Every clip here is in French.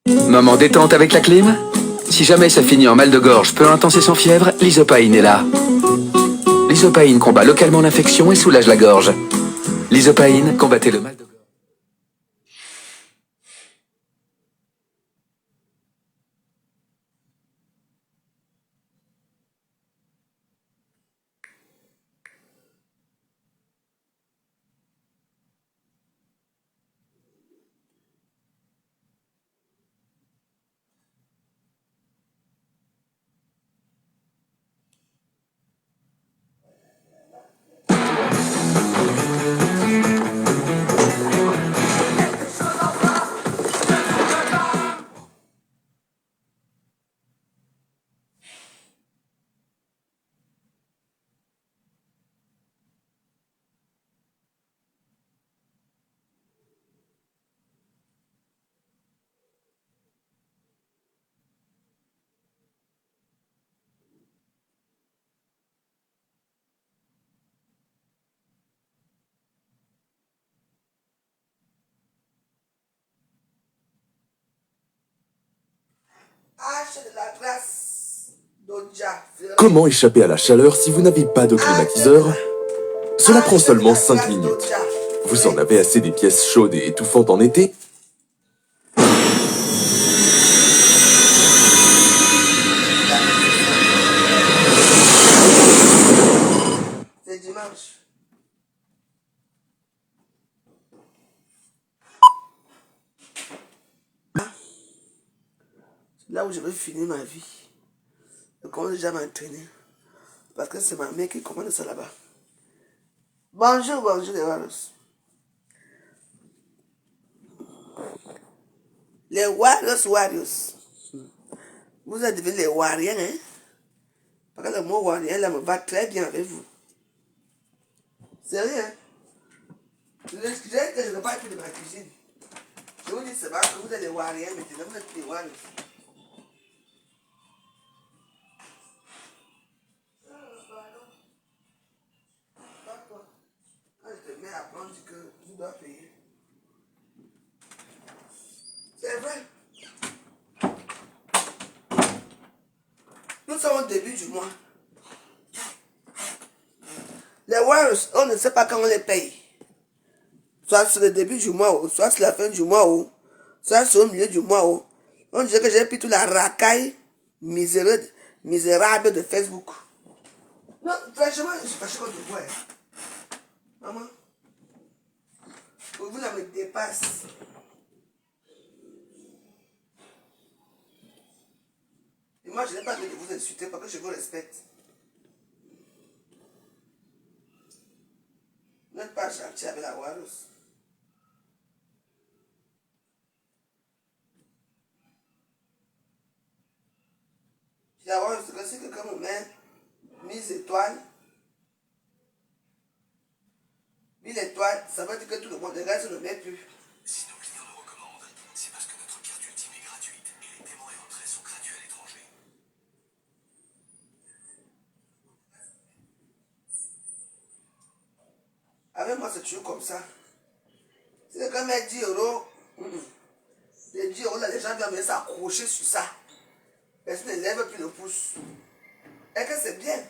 Moment détente avec la clim? Si jamais ça finit en mal de gorge peu intense et sans fièvre, l'Isopaïne est là. L'Isopaïne combat localement l'infection et soulage la gorge. L'Isopaïne, combattez le mal de gorge. Comment échapper à la chaleur si vous n'avez pas de climatiseur? Cela prend seulement 5 minutes. Vous en avez assez des pièces chaudes et étouffantes en été? C'est dimanche. Là où je veux finir ma vie. Je commence déjà à m'entraîner. Parce que c'est ma mère qui commande ça là-bas. Bonjour, bonjour les Warriors. Les Warriors. Vous êtes devenus les Warriors, hein? Parce que le mot Warrior là me va très bien avec vous. C'est rien. Je dirais que je ne pas être de ma cuisine. Je vous dis c'est pas que vous êtes les Warriors, maintenant vous êtes les Warriors. Quand je te mets à prendre que tu dois payer. C'est vrai. Nous sommes au début du mois. Les Warriors, on ne sait pas quand on les paye. Soit c'est le début du mois, soit c'est la fin du mois, soit c'est au milieu du mois. On dirait que j'ai pris toute la racaille misérable de Facebook. Non, franchement, je suis fâché contre vous. Maman, vous là me dépasse. Et moi, je n'ai pas envie de vous insulter parce que je vous respecte. Vous n'êtes pas gentil avec la Warus. La Warus, c'est que quelqu'un me met 1000 étoiles. 1000 étoiles, ça veut dire que tout le monde, les gars, ne le met plus. Si nos clients nous recommandent, c'est parce que notre carte ultime est gratuite et les paiements et retraits sont gratuits à l'étranger. Avec moi, c'est toujours comme ça. Si quelqu'un met 10 euros, les 10 euros, là, les gens doivent venir s'accrocher sur ça. Personne ne lève plus le pouce. Et que c'est bien.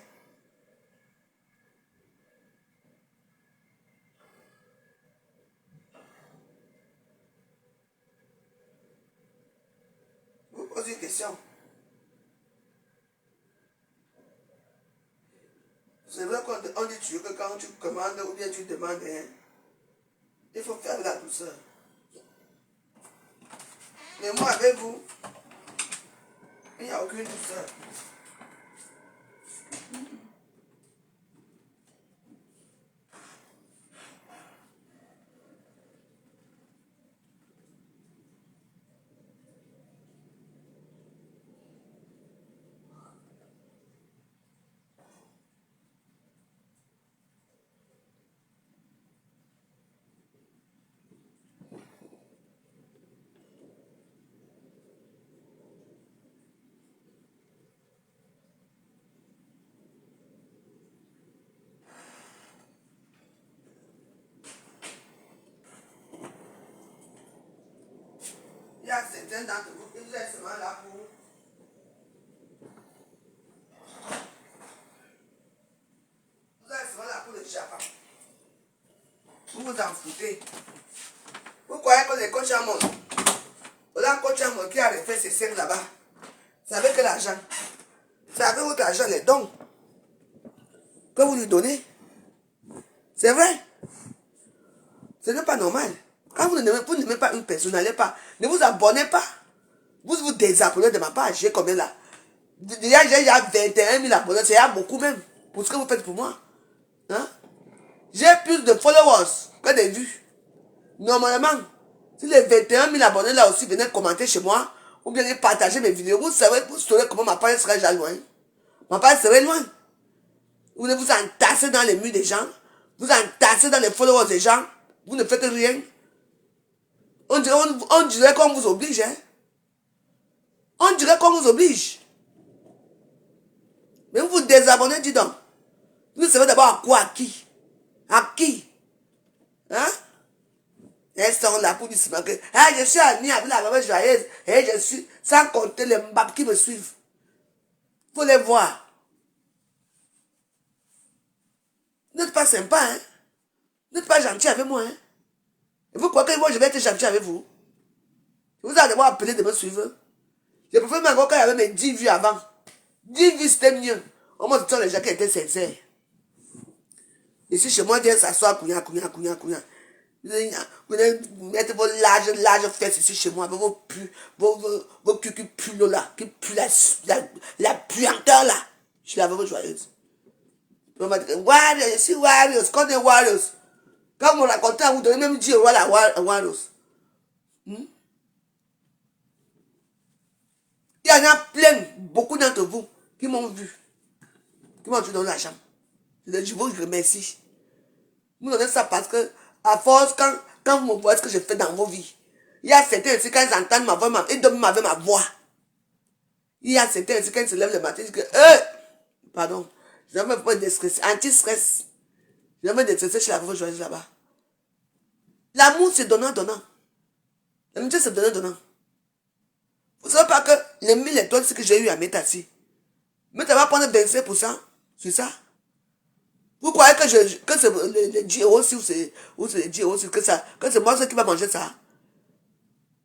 Vous posez une question. C'est vrai qu'on dit toujours que quand tu commandes ou bien tu demandes, hein, il faut faire de la douceur. Mais moi, avec vous, il n'y a aucune douceur. Il y a certains d'entre vous, Vous êtes seulement là pour... Vous êtes seulement là pour le Japon. Vous vous en foutez. Vous croyez que les coachs à mon... Là, coach à mon qui a refait ses scènes là-bas. C'est avec l'argent. C'est avec votre argent, les dons que vous lui donnez. C'est vrai. Ce n'est pas normal. Quand vous n'aimez pas une personne, n'allez pas. Ne vous abonnez pas. Vous vous désabonnez de ma page. J'ai combien là? Déjà, j'ai 21 000 abonnés. C'est beaucoup même. Pour ce que vous faites pour moi. Hein? J'ai plus de followers que de vues. Normalement, si les 21 000 abonnés là aussi venaient commenter chez moi, ou bien partager mes vidéos, vous saurez comment ma page serait déjà loin. Ma page serait loin. Vous ne vous entassez dans les murs des gens. Vous entassez dans les followers des gens. Vous ne faites rien. On dirait qu'on vous oblige. Hein? On dirait qu'on vous oblige. Mais vous vous désabonnez, dis donc. Vous savez d'abord à quoi, à qui? À qui? Hein? Elles sont là pour dire que ah, je suis amie avec la maman joyeuse. Et je suis, sans compter les mbabs qui me suivent. Faut les voir. Vous n'êtes pas sympa, hein? Vous n'êtes pas gentil avec moi, hein? Et vous croyez que moi je vais être gentil avec vous? Vous allez devoir appeler de me suivre. Je préfère même quand il y avait mes 10 vues avant. 10 vues c'était mieux. Au moins, ce sont les gens qui étaient sincères. Ici, chez moi, Dieu s'assoit, couignant. Vous mettez vos larges fesses ici chez moi, avec vos culs qui puent là, qui puent la puanteur là. Je suis la veuve joyeuse. On m'a dit, Warriors, je suis Warriors, quand on est Warriors. Quand vous me racontez, vous donnez même 10 euros à Warriors. Il y en a plein, beaucoup d'entre vous, qui m'ont vu, qui m'ont donné l'argent. Je vous remercie. Vous donnez ça parce que, à force, quand vous me voyez ce que je fais dans vos vies, il y a certains aussi, quand ils entendent ma voix, ils dorment avec ma voix. Il y a certains aussi, quand ils se lèvent le matin, ils disent que, pardon, je vais me faire déstresser, anti-stress. Je vais me déstresser chez la veuve joyeuse là-bas. L'amour, c'est donnant. L'amitié, c'est donnant. Vous ne savez pas que les 1000 étoiles, c'est que j'ai eu à mettre assis. Mais tu vas prendre 25% sur ça. Vous croyez que c'est les 10 euros ou c'est les 10 euros que c'est moi qui va manger ça?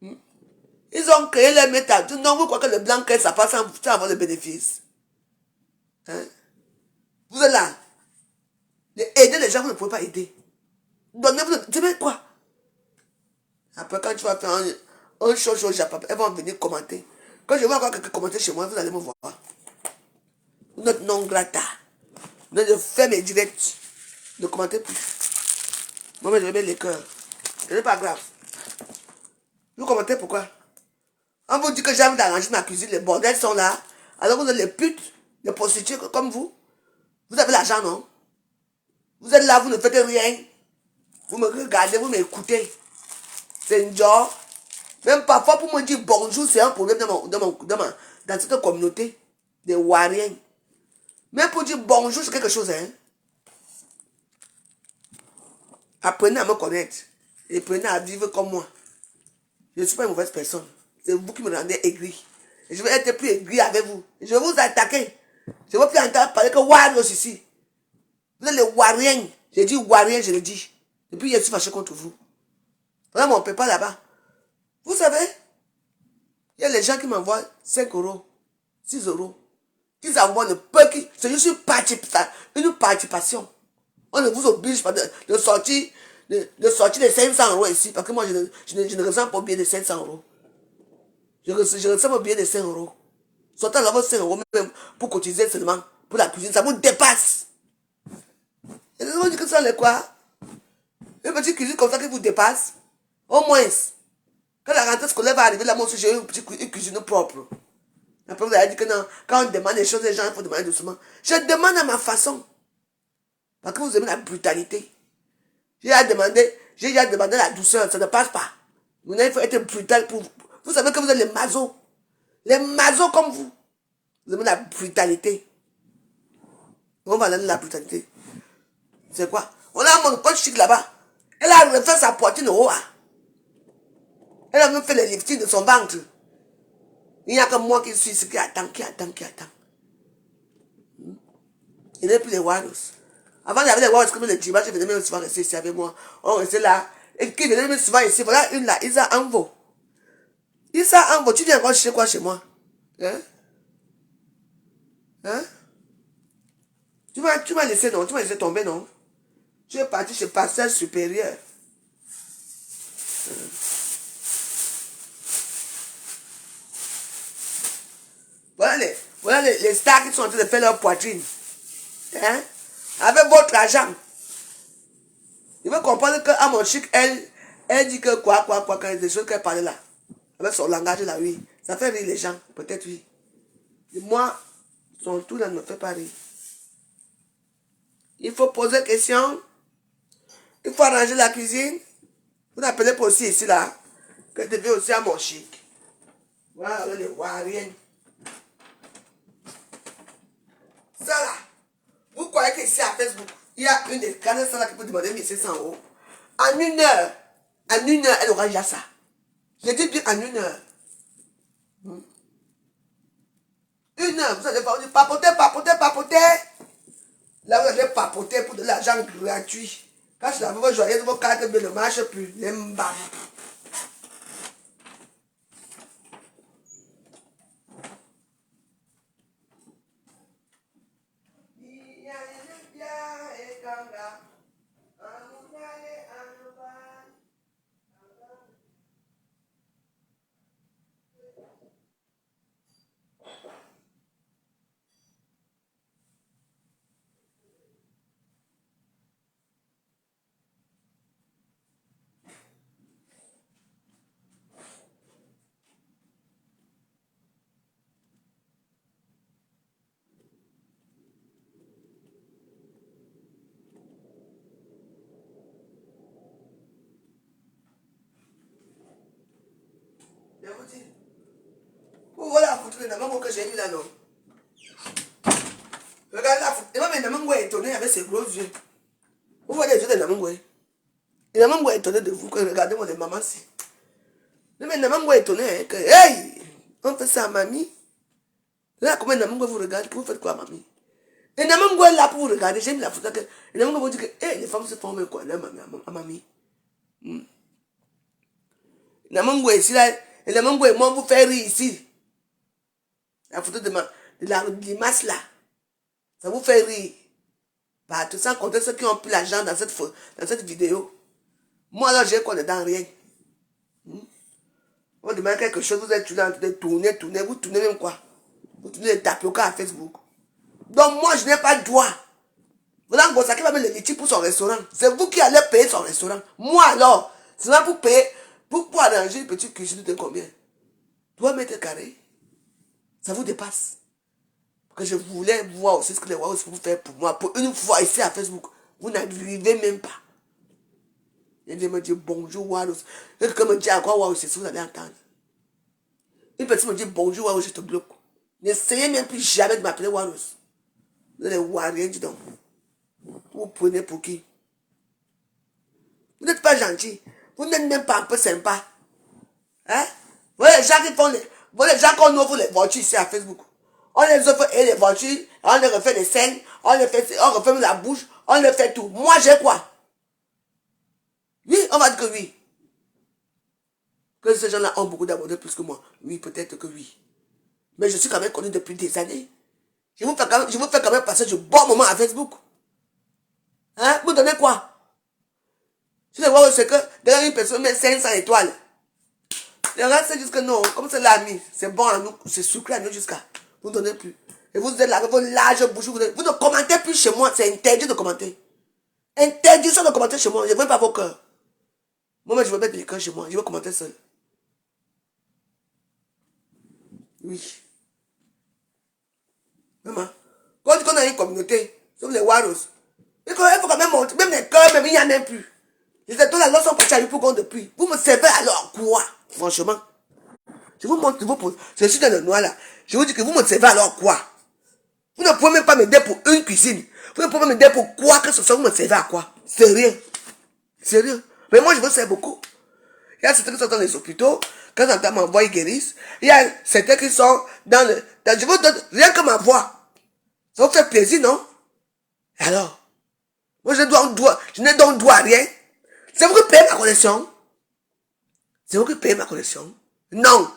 Ils ont créé les méthodes. Non, vous croyez que le blanc, ça passe sans avoir le bénéfice? Hein? Vous êtes là. Aider les gens, vous ne pouvez pas aider. Donnez-vous, tu veux quoi? Après, quand tu vas faire un show au Japon, elles vont venir commenter. Quand je vois encore quelqu'un commenter chez moi, vous allez me voir. Notre non grata. Je fais mes directs. Ne commentez plus. Moi, je vais mettre les cœurs. Ce n'est pas grave. Vous commentez pourquoi? On vous dit que j'ai envie d'arranger ma cuisine, les bordels sont là. Alors vous êtes les putes, les prostituées comme vous. Vous avez l'argent, non? Vous êtes là, vous ne faites rien. Vous me regardez, vous m'écoutez. C'est une job. Même parfois pour me dire bonjour, c'est un problème dans cette communauté des Wariens. Même pour dire bonjour, c'est quelque chose, hein. Apprenez à me connaître. Et apprenez à vivre comme moi. Je ne suis pas une mauvaise personne. C'est vous qui me rendez aigri. Et je vais être plus aigri avec vous. Et je vais vous attaquer. Je ne vais plus entendre parler que Warriors ici. Vous êtes les Wariens. J'ai dit Wariens, je le dis. Depuis hier, je suis fâché contre vous. Vraiment, on ne peut pas là-bas. Vous savez, il y a les gens qui m'envoient 5 euros, 6 euros. Ils envoient le peu qui... C'est juste une participation. On ne vous oblige pas de sortir les 500 euros ici. Parce que moi, je ne ressens pas bien de 500 euros. Je ressens pas bien de 5 euros. Sortez là votre 5 euros même pour cotiser seulement pour la cuisine. Ça vous dépasse. Et les gens disent que ça, c'est quoi? Une petite cuisine comme ça qui vous dépasse. Au moins. Quand la rentrée scolaire va arriver, là, moi aussi, j'ai une cuisine propre. Après, vous allez dire que non, quand on demande des choses, les gens, il faut demander doucement. Je demande à ma façon. Parce que vous aimez la brutalité. J'ai déjà demandé la douceur, ça ne passe pas. Vous il faut être brutal pour vous. Vous savez que vous êtes les mazos. Les mazos comme vous. Vous aimez la brutalité. On va aller dans la brutalité. C'est quoi? On a mon coach chic là-bas. Elle a refait sa poitrine au haut. Elle a même fait les liftings de son ventre. Il n'y a que moi qui suis ici, qui attend. Il n'est plus les Warriors. Avant, il y avait les Warriors comme le dimanche, ils venaient même souvent rester ici avec moi. On restait là. Et qui venait même souvent ici. Voilà une là, Isa Anvo. Isa Anvo, tu viens encore chez quoi chez moi? Hein? Hein? Tu m'as laissé, non? Tu m'as laissé tomber, non? Tu es parti chez Pasteur Supérieur. Voilà les stars qui sont en train de faire leur poitrine. Hein? Avec votre argent. Il veut comprendre qu'à mon chic, elle dit que quoi, quand il y a des choses qu'elle parlait là. Avec son langage là, oui. Ça fait rire les gens, peut-être oui. Et moi, son tout là ne me fait pas rire. Il faut poser des questions. Il faut arranger la cuisine. Vous n'appelez pas aussi ici là. Que tu devez aussi à mon chic. Voilà les Wariens. Ça là. Vous croyez qu'ici à Facebook, il y a une des canaux là qui peut demander 1500 €. En une heure, elle aura déjà ça. Je dis bien en une heure. Une heure, vous allez papoter. Là, vous allez papoter pour de l'argent gratuit. Quand je la veux joyeuse, vos cartes ne marchent plus. Les mbam. Je vous dis. Vous voyez la photo de Namango que j'ai mis là, non? Regardez la photo. Et même Namango est étonné avec ses gros yeux. Vous voyez les yeux de Namango? Et Namango est étonné de vous. Regardez-moi les mamans si. Mais Namango est étonné que, hey, on fait ça à mamie. Là, comment Namango vous regarde, vous faites quoi à mamie? Et Namango est là pour vous regarder. J'ai mis la photo. Et Namango vous dit que, hey, les femmes se forment quoi à mamie? Namango est ici là. Et Namango et moi vous faire rire ici. La photo de la limace là. Ça vous fait rire. Partout, sans compter ceux qui ont pris l'argent dans cette vidéo. Moi là, j'ai quoi dedans? Rien. On demande quelque chose, vous êtes en train de tourner, vous tournez même quoi? Vous tournez les tapioca à Facebook. Donc moi, je n'ai pas de droit. Voilà, Gonzaki va mettre le litige pour son restaurant. C'est vous qui allez payer son restaurant. Moi alors, c'est là pour payer, pour arranger une petite cuisine de combien? 3 mètres carrés. Ça vous dépasse. Parce que je voulais voir aussi ce que les Warriors peuvent faire pour moi. Pour une fois ici à Facebook. Vous n'arrivez même pas. Il vient me dire bonjour Warriors. Et quelqu'un me dit encore Warriors, c'est ce que vous allez entendre. Une personne me dit bonjour Warriors, je te bloque. N'essayez même plus jamais de m'appeler Warriors. Vous êtes les Warriors, dis donc. Vous prenez pour qui? Vous n'êtes pas gentil. Vous n'êtes même pas un peu sympa. Hein? Vous voyez les gens qui font les... Vous voyez les gens qu'on offre les voitures ici à Facebook. On les offre et les voitures, on les refait des scènes, on referme la bouche, on les fait tout. Moi j'ai quoi? Oui, on va dire que oui. Que ces gens-là ont beaucoup d'abonnés plus que moi. Oui, peut-être que oui. Mais je suis quand même connu depuis des années. Je vous fais quand même passer du bon moment à Facebook. Hein? Vous donnez quoi? Je vais voir c'est que derrière une personne met 500 étoiles. Les gens c'est juste que non, comme c'est l'ami, c'est bon à nous, c'est sucré à nous jusqu'à. Vous ne donnez plus. Et vous êtes là avec vos larges bouches, vous ne commentez plus chez moi, c'est interdit de commenter. Interdiction de commenter chez moi, je ne veux pas vos cœurs. Moi, je veux mettre les cœurs chez moi, je veux commenter seul. Oui. Maman, quand on a une communauté, comme les Warriors, il faut quand même montrer, même les cœurs, même il n'y en a même plus. Les étoiles là sont partis à lui pour qu'on depuis. Vous me servez alors quoi? Franchement. Je vous montre, je suis dans le noir là. Je vous dis que vous me servez alors quoi? Vous ne pouvez même pas m'aider pour une cuisine. Vous ne pouvez pas m'aider pour quoi que ce soit. Vous me servez à quoi? C'est rien. Sérieux. Mais moi je vous sers beaucoup. Il y a certains qui sont dans les hôpitaux. Quand j'entends ma voix, ils guérissent. Il y a certains qui sont dans le... je vous donne rien que ma voix. Ça vous fait plaisir, non? Alors, moi, je ne donne droit à rien. C'est vous qui payez ma connexion. C'est vous qui payez ma connexion. Non.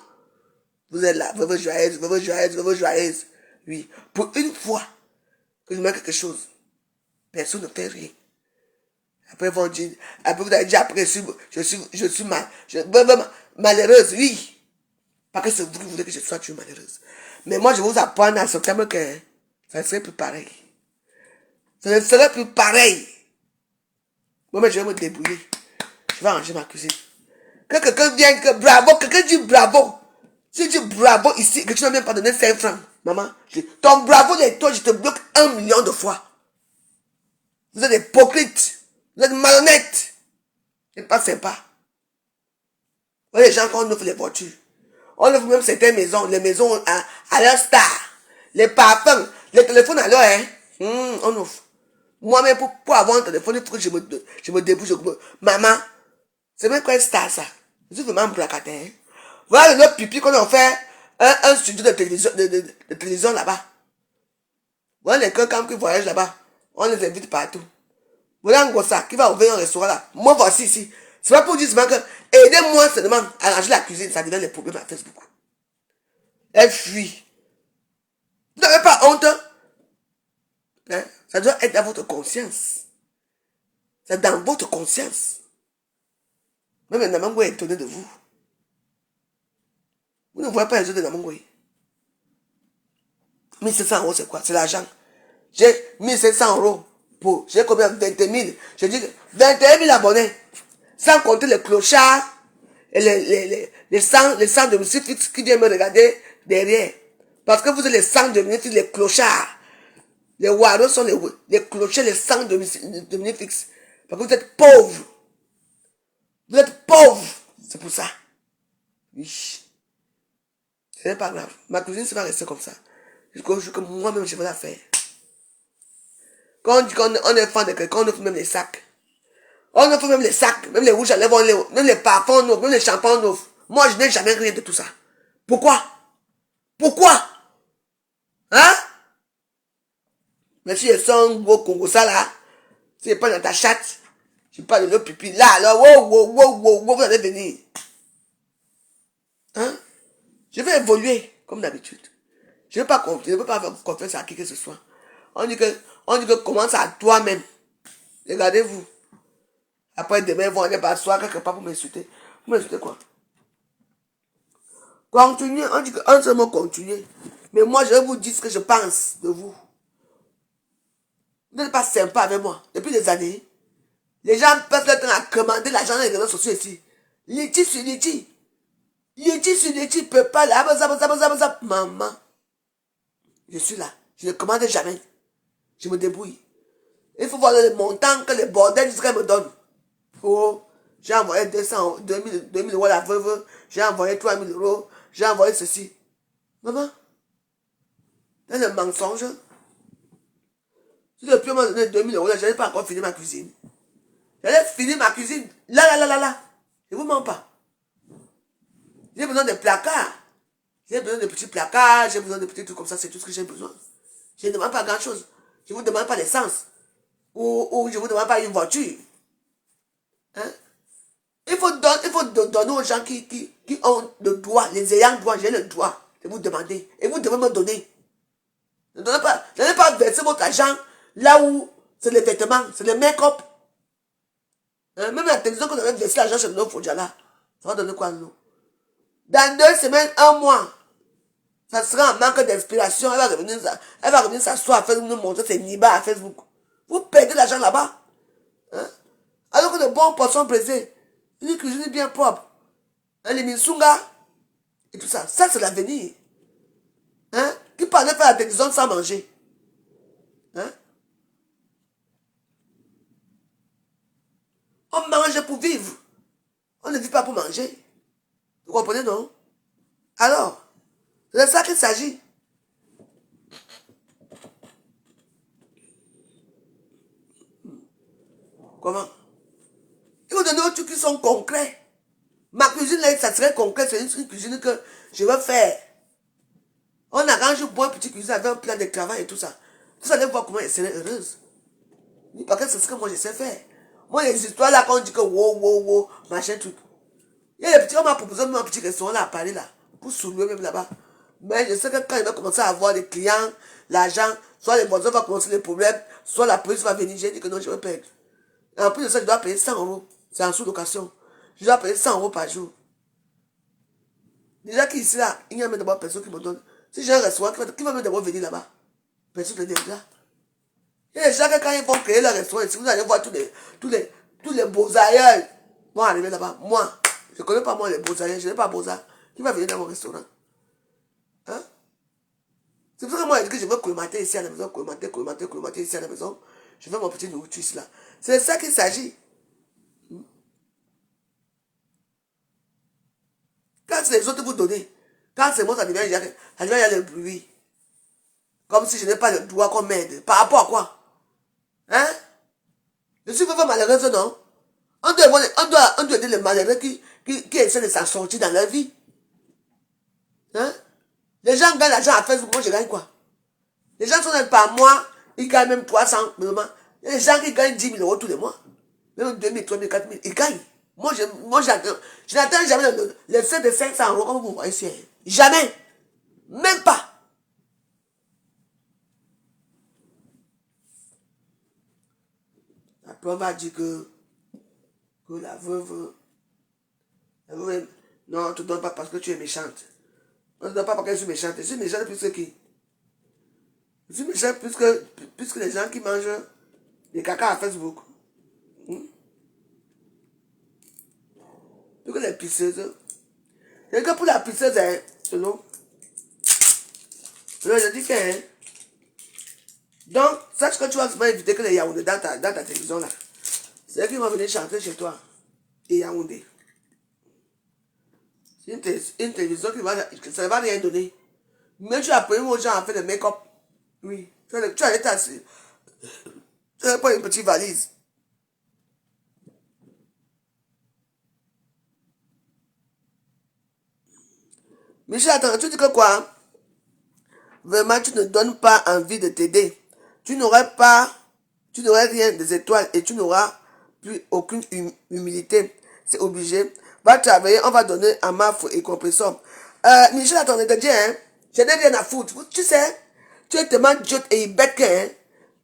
Vous êtes là, veuve joyeuse, veuve joyeuse, veuve joyeuse. Oui. Pour une fois que je mets quelque chose, personne ne fait rien. Après, vous avez dit après, je suis malheureuse, oui. Parce que c'est vous qui voulez que je sois malheureuse. Mais moi, je vous apprends à ce terme que ça ne serait plus pareil. Ça ne serait plus pareil. Moi, je vais me débrouiller. Je vais ranger ma cuisine. Quand quelqu'un vient, bravo, quelqu'un dit bravo. Si tu dis bravo ici, que tu n'as même pas donné 5 francs, maman, ton bravo de toi, je te bloque 1 million de fois. Vous êtes hypocrites. Vous êtes malhonnêtes. C'est pas sympa. Vous voyez les gens, quand on ouvre les voitures, on ouvre même certaines maisons, les maisons à leur star, les parfums, les téléphones à leur, on ouvre. Moi-même, pour avoir un téléphone, il faut que je me débouche. Maman, c'est même quoi un star, ça? Je suis vraiment bracataire. Voilà le pipi qu'on a fait un studio de télévision là-bas. Voilà les gens qui voyagent là-bas. On les invite partout. Voilà un gossa qui va ouvrir un restaurant là. Moi, voici ici. C'est pas pour dire seulement que aidez-moi seulement à ranger la cuisine. Ça devient les problèmes à Facebook. Elle fuit. Vous n'avez pas honte? Hein? Ça doit être dans votre conscience. C'est dans votre conscience. Même un Namango est étonné de vous. Vous ne voyez pas les autres de Namangoé. 1700 euros, c'est quoi? C'est l'argent. J'ai 1700 euros pour. J'ai combien? 20 000. Je dis 21 000 abonnés. Sans compter les clochards et les 100 de musique fixe qui viennent me regarder derrière. Parce que vous êtes les 100 de musique fixe, les clochards. Les warros sont les clochards, les 100 de musique fixe. Parce que vous êtes pauvres. Vous êtes pauvres. C'est pour ça. Oui. C'est pas grave. Ma cousine, ça va rester comme ça. Jusqu'au jour que moi-même, je vais la faire. Quand on dit qu'on est fan de quelqu'un, on offre même les sacs. On offre même les sacs, même les rouges à lèvres, même les parfums, on offre, même les shampoings, on offre. Moi, je n'ai jamais rien de tout ça. Pourquoi? Pourquoi? Hein? Mais si je sens un gros Congo ça là, si je pas dans ta chatte, je parle de l'eau pipi là, alors, wow, vous allez venir. Hein? Je vais évoluer, comme d'habitude. Je ne peux pas faire confiance à qui que ce soit. On dit que commence à toi-même. Regardez-vous. Après, demain, ils vont aller s'asseoir quelque part pour m'insulter. Vous m'insultez quoi? Continuez, on dit qu'un seul mot continuez. Mais moi, je vais vous dire ce que je pense de vous. Vous n'êtes pas sympa avec moi. Depuis des années, les gens passent leur temps à commander l'argent dans les réseaux sociaux ici. Liti sur liti. Liti sur liti, peut pas là. Maman. Je suis là. Je ne commande jamais. Je me débrouille. Il faut voir le montant que les bordels jusqu'à me donnent. Oh, j'ai envoyé 200, 2000 euros à la veuve. J'ai envoyé 3000 euros. J'ai envoyé ceci. Maman, c'est un mensonge. Si depuis m'a donné 2000 euros, je n'ai pas encore fini ma cuisine. J'allais finir ma cuisine. Là. Je ne vous mens pas. J'ai besoin de placards. J'ai besoin de petits placards. J'ai besoin de petits trucs comme ça. C'est tout ce que j'ai besoin. Je ne demande pas grand chose. Je ne vous demande pas l'essence. Ou je ne vous demande pas une voiture. Hein? Il faut donner aux gens qui ont le droit, les ayants droit, j'ai le droit de vous demander. Et vous devez me donner. Ne donnez pas verser votre argent là où c'est les vêtements, c'est les make-up. Hein? Même la télévision que vous avez versé l'argent chez nous, Fodjala, ça va donner quoi nous? Dans 2 semaines, 1 mois, ça sera un manque d'inspiration. Elle va revenir s'asseoir à Facebook, nous montrer ses nibas à Facebook. Vous perdez l'argent là-bas. Hein? Alors que de bons poissons braisés, une cuisine bien propre, hein, les minsunga, et tout ça, ça c'est l'avenir. Hein? Qui parle de faire la télévision sans manger. Hein? On mange pour vivre. On ne vit pas pour manger. Vous comprenez, non? Alors, c'est de ça qu'il s'agit. Comment? Il faut donner aux trucs qui sont concrets. Ma cuisine là, ça serait concret, c'est une cuisine que je veux faire. On arrange pour un petit cuisine avec un plan de travail et tout ça. Tout ça, allez voir comment elle serait heureuse. Parce que c'est ce que moi je sais faire. Moi, les histoires là, quand on dit que wow, machin truc. Il y a les petits, on m'a proposé un petit restaurant là à Paris là, pour soulever même là-bas. Mais je sais que quand il va commencer à avoir des clients, l'argent, soit les voisins vont commencer les problèmes, soit la police va venir, j'ai dit que non, je vais perdre. Et en plus de ça, je dois payer 100 €. C'est en sous-location. Je dois payer 100 € par jour. Déjà qu'ici là, il n'y a même d'abord personne qui me donne. Si j'ai un restaurant, qui va même d'abord venir là-bas? Personne ne viendra. Et les gens, quand ils vont créer leur restaurant, ici, vous allez voir tous les beaux ailleurs vont arriver là-bas. Moi, je ne connais pas moi les beaux ailleurs, je n'ai pas beaux arts. Qui va venir dans mon restaurant? Hein? C'est pour ça que moi, je dis que je veux colmater ici à la maison, colmater ici à la maison. Je fais mon petit nourriture ici là. C'est de ça qu'il s'agit. Quand c'est les autres vous donnez, quand c'est moi, ça devient, il y a le bruit. Comme si je n'ai pas le droit qu'on m'aide. Par rapport à quoi? Hein? Je suis vraiment malheureuse, non? On doit aider les malheureux qui essaient de s'en sortir dans leur vie. Hein? Les gens gagnent l'argent à Facebook, moi je gagne quoi? Les gens sont par mois, ils gagnent même 300. Il y a des gens qui gagnent 10 000 € tous les mois. Même 2 000, 3 000, 4 000, ils gagnent. Moi, je n'atteins jamais le fait de 500 € comme vous voyez ici. Jamais. Même pas. Après, on va dire que la veuve, non, on ne te donne pas parce que tu es méchante. On ne te donne pas parce que je suis méchante. Je suis méchante plus que qui? Je suis méchante plus que les gens qui mangent des caca à Facebook. Plus que les pisseuses. Et que pour la pisseuse, hein, selon. Je dis que, hein, donc, sache que tu vas éviter que les Yaoundé dans ta télévision là. C'est eux qui vont venir chanter chez toi. Et Yaoundé. C'est une télévision ça ne va rien donner. Mais tu as payé aux gens à faire le make-up. Oui. Tu as été assis. Tu as pas une petite valise. Michel, attends, tu dis que quoi? Vraiment, tu ne donnes pas envie de t'aider. Tu n'aurais rien des étoiles et tu n'auras plus aucune humilité. C'est obligé. Va travailler, on va donner à Maf et compresseur. Michel, attendez de dire, hein, je n'ai rien à foutre. Tu sais, tu es tellement idiote et bête, hein.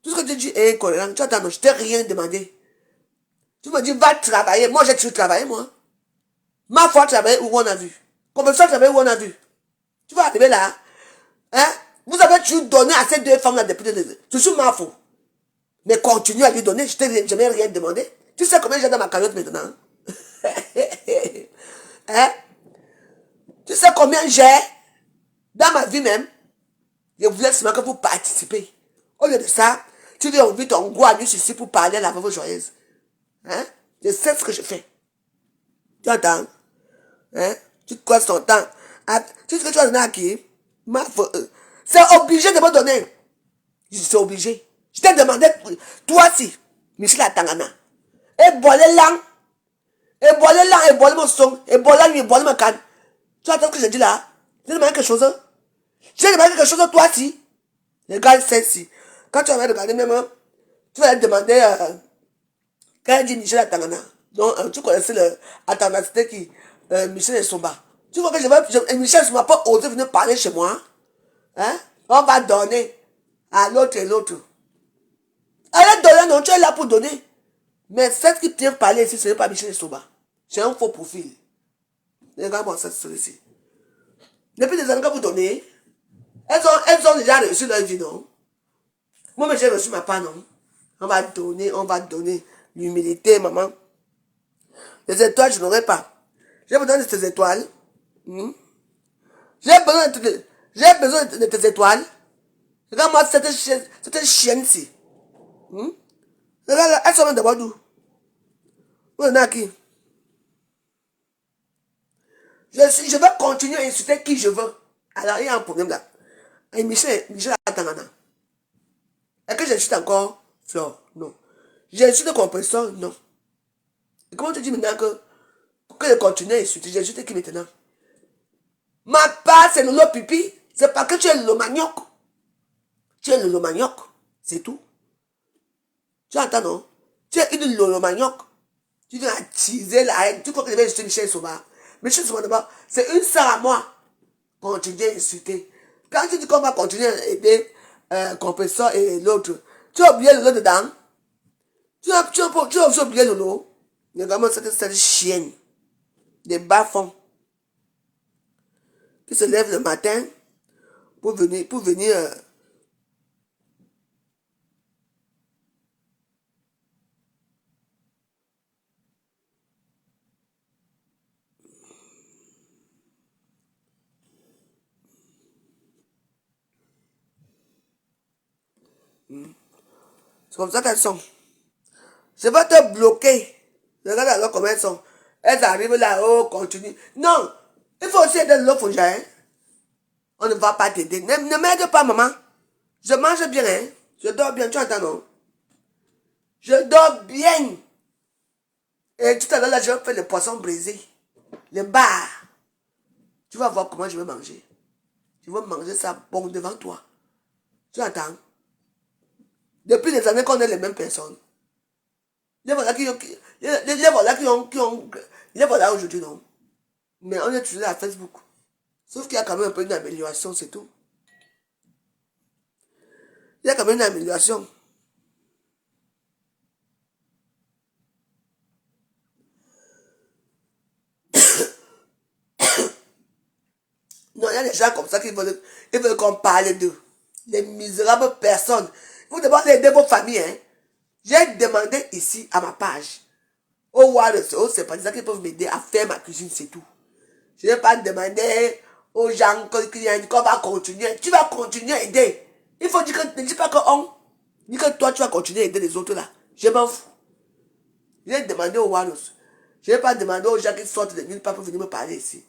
Tout ce que tu dis est incohérent. Tu attends, non, je t'ai rien demandé. Tu me dis, va travailler. Moi, j'ai toujours travaillé, moi. Ma foi, travailler où on a vu. Compresseur, travailler où on a vu. Tu vas arriver là, hein. Vous avez toujours donné à ces deux femmes-là depuis des années. Je suis ma fou. Mais continue à lui donner, je n'ai jamais rien demandé. Tu sais combien j'ai dans ma cagnotte maintenant? Hein? Tu sais combien j'ai dans ma vie même? Je voulais seulement que vous participez. Au lieu de ça, tu veux envie ton guanus ici pour parler à la veuve joyeuse. Hein? Je sais ce que je fais. Tu entends? Hein? Tu te croises ton temps. Tu sais ce que tu vas donner à qui? C'est obligé de me donner. Je suis obligé. Je t'ai demandé, toi aussi, Michel Atangana. Et boire l'ang. Et boire l'ang, et boire mon son. Et boire la nuit, et boire ma canne. Tu entends ce que je dis là? J'ai demandé quelque chose. J'ai demandé quelque chose toi aussi. Regarde celle-ci. Quand tu vas regarder même, tu vas demander, quand elle dit Michel Atangana. Donc, tu connaissais le Atangana, c'était qui? Michel et Somba. Tu vois que Michel ne m'a pas osé venir parler chez moi. Hein? On va donner à l'autre et l'autre. Elle est donnée, non, tu es là pour donner. Mais celle qui vient parler ici, ce n'est pas Michel et Somba. C'est un faux profil. Regarde-moi cette histoire-ci. Depuis des années que vous donnez, elles ont déjà reçu leur vie, non? Moi, j'ai reçu ma part, non? On va donner. L'humilité, maman. Les étoiles, je n'aurai pas. J'ai besoin de ces étoiles. J'ai besoin de tes étoiles. Regarde-moi cette chienne-ci. Regarde, elles sont même d'abord d'où? Où en a qui? Je veux continuer à insulter qui je veux. Alors, il y a un problème là. Et Michel Atangana. Est-ce que j'insulte encore Flore? Non. J'insulte compresseur? Non. Et comment tu dis maintenant que Pour que je continue à insulter. J'insulte qui maintenant? Ma part, c'est Lolo Pipi. C'est parce que tu es le manioc. Tu es le manioc. C'est tout. Tu entends, non? Tu es une Lolo manioc. Tu viens attiser la haine. Tu crois que je vais insulter Michel Sauvard. Michel Sauvard, d'abord, c'est une sœur à moi. Continue à insulter. Quand tu dis qu'on va continuer à aider Compresseur et l'autre, tu as oublié Lolo dedans. Tu as oublié Lolo. Regarde-moi cette chienne. Des bas-fonds. Qui se lève le matin pour venir c'est comme ça qu'elles sont. Je vais te bloquer. Regarde alors comment elles sont. Elles arrivent là-haut, continuent. Non, il faut aussi aider l'autre hein. On ne va pas t'aider. Ne m'aide pas, maman. Je mange bien, hein. Je dors bien, tu entends, non? Je dors bien. Et tout à l'heure, là, je vais faire le poisson brisé. Le bar. Tu vas voir comment je vais manger. Je vais manger ça bon devant toi. Tu entends? Depuis des années qu'on est les mêmes personnes. Les voilà aujourd'hui, non. Mais on est toujours à Facebook. Sauf qu'il y a quand même un peu une amélioration, c'est tout. Il y a quand même une amélioration. Non, il y a des gens comme ça qui veulent qu'on parle d'eux. Les misérables personnes. Vous devez aider vos familles, hein. J'ai demandé ici à ma page aux Warriors, aux sympathisants qui peuvent m'aider à faire ma cuisine, c'est tout. Je n'ai pas demandé aux gens qu'on va continuer. Tu vas continuer à aider. Il faut dire que ne dis pas que on. Dis que toi tu vas continuer à aider les autres là. Je m'en fous. J'ai demandé aux Warriors. Je n'ai pas demandé aux gens qui sortent de nulle part pour venir me parler ici.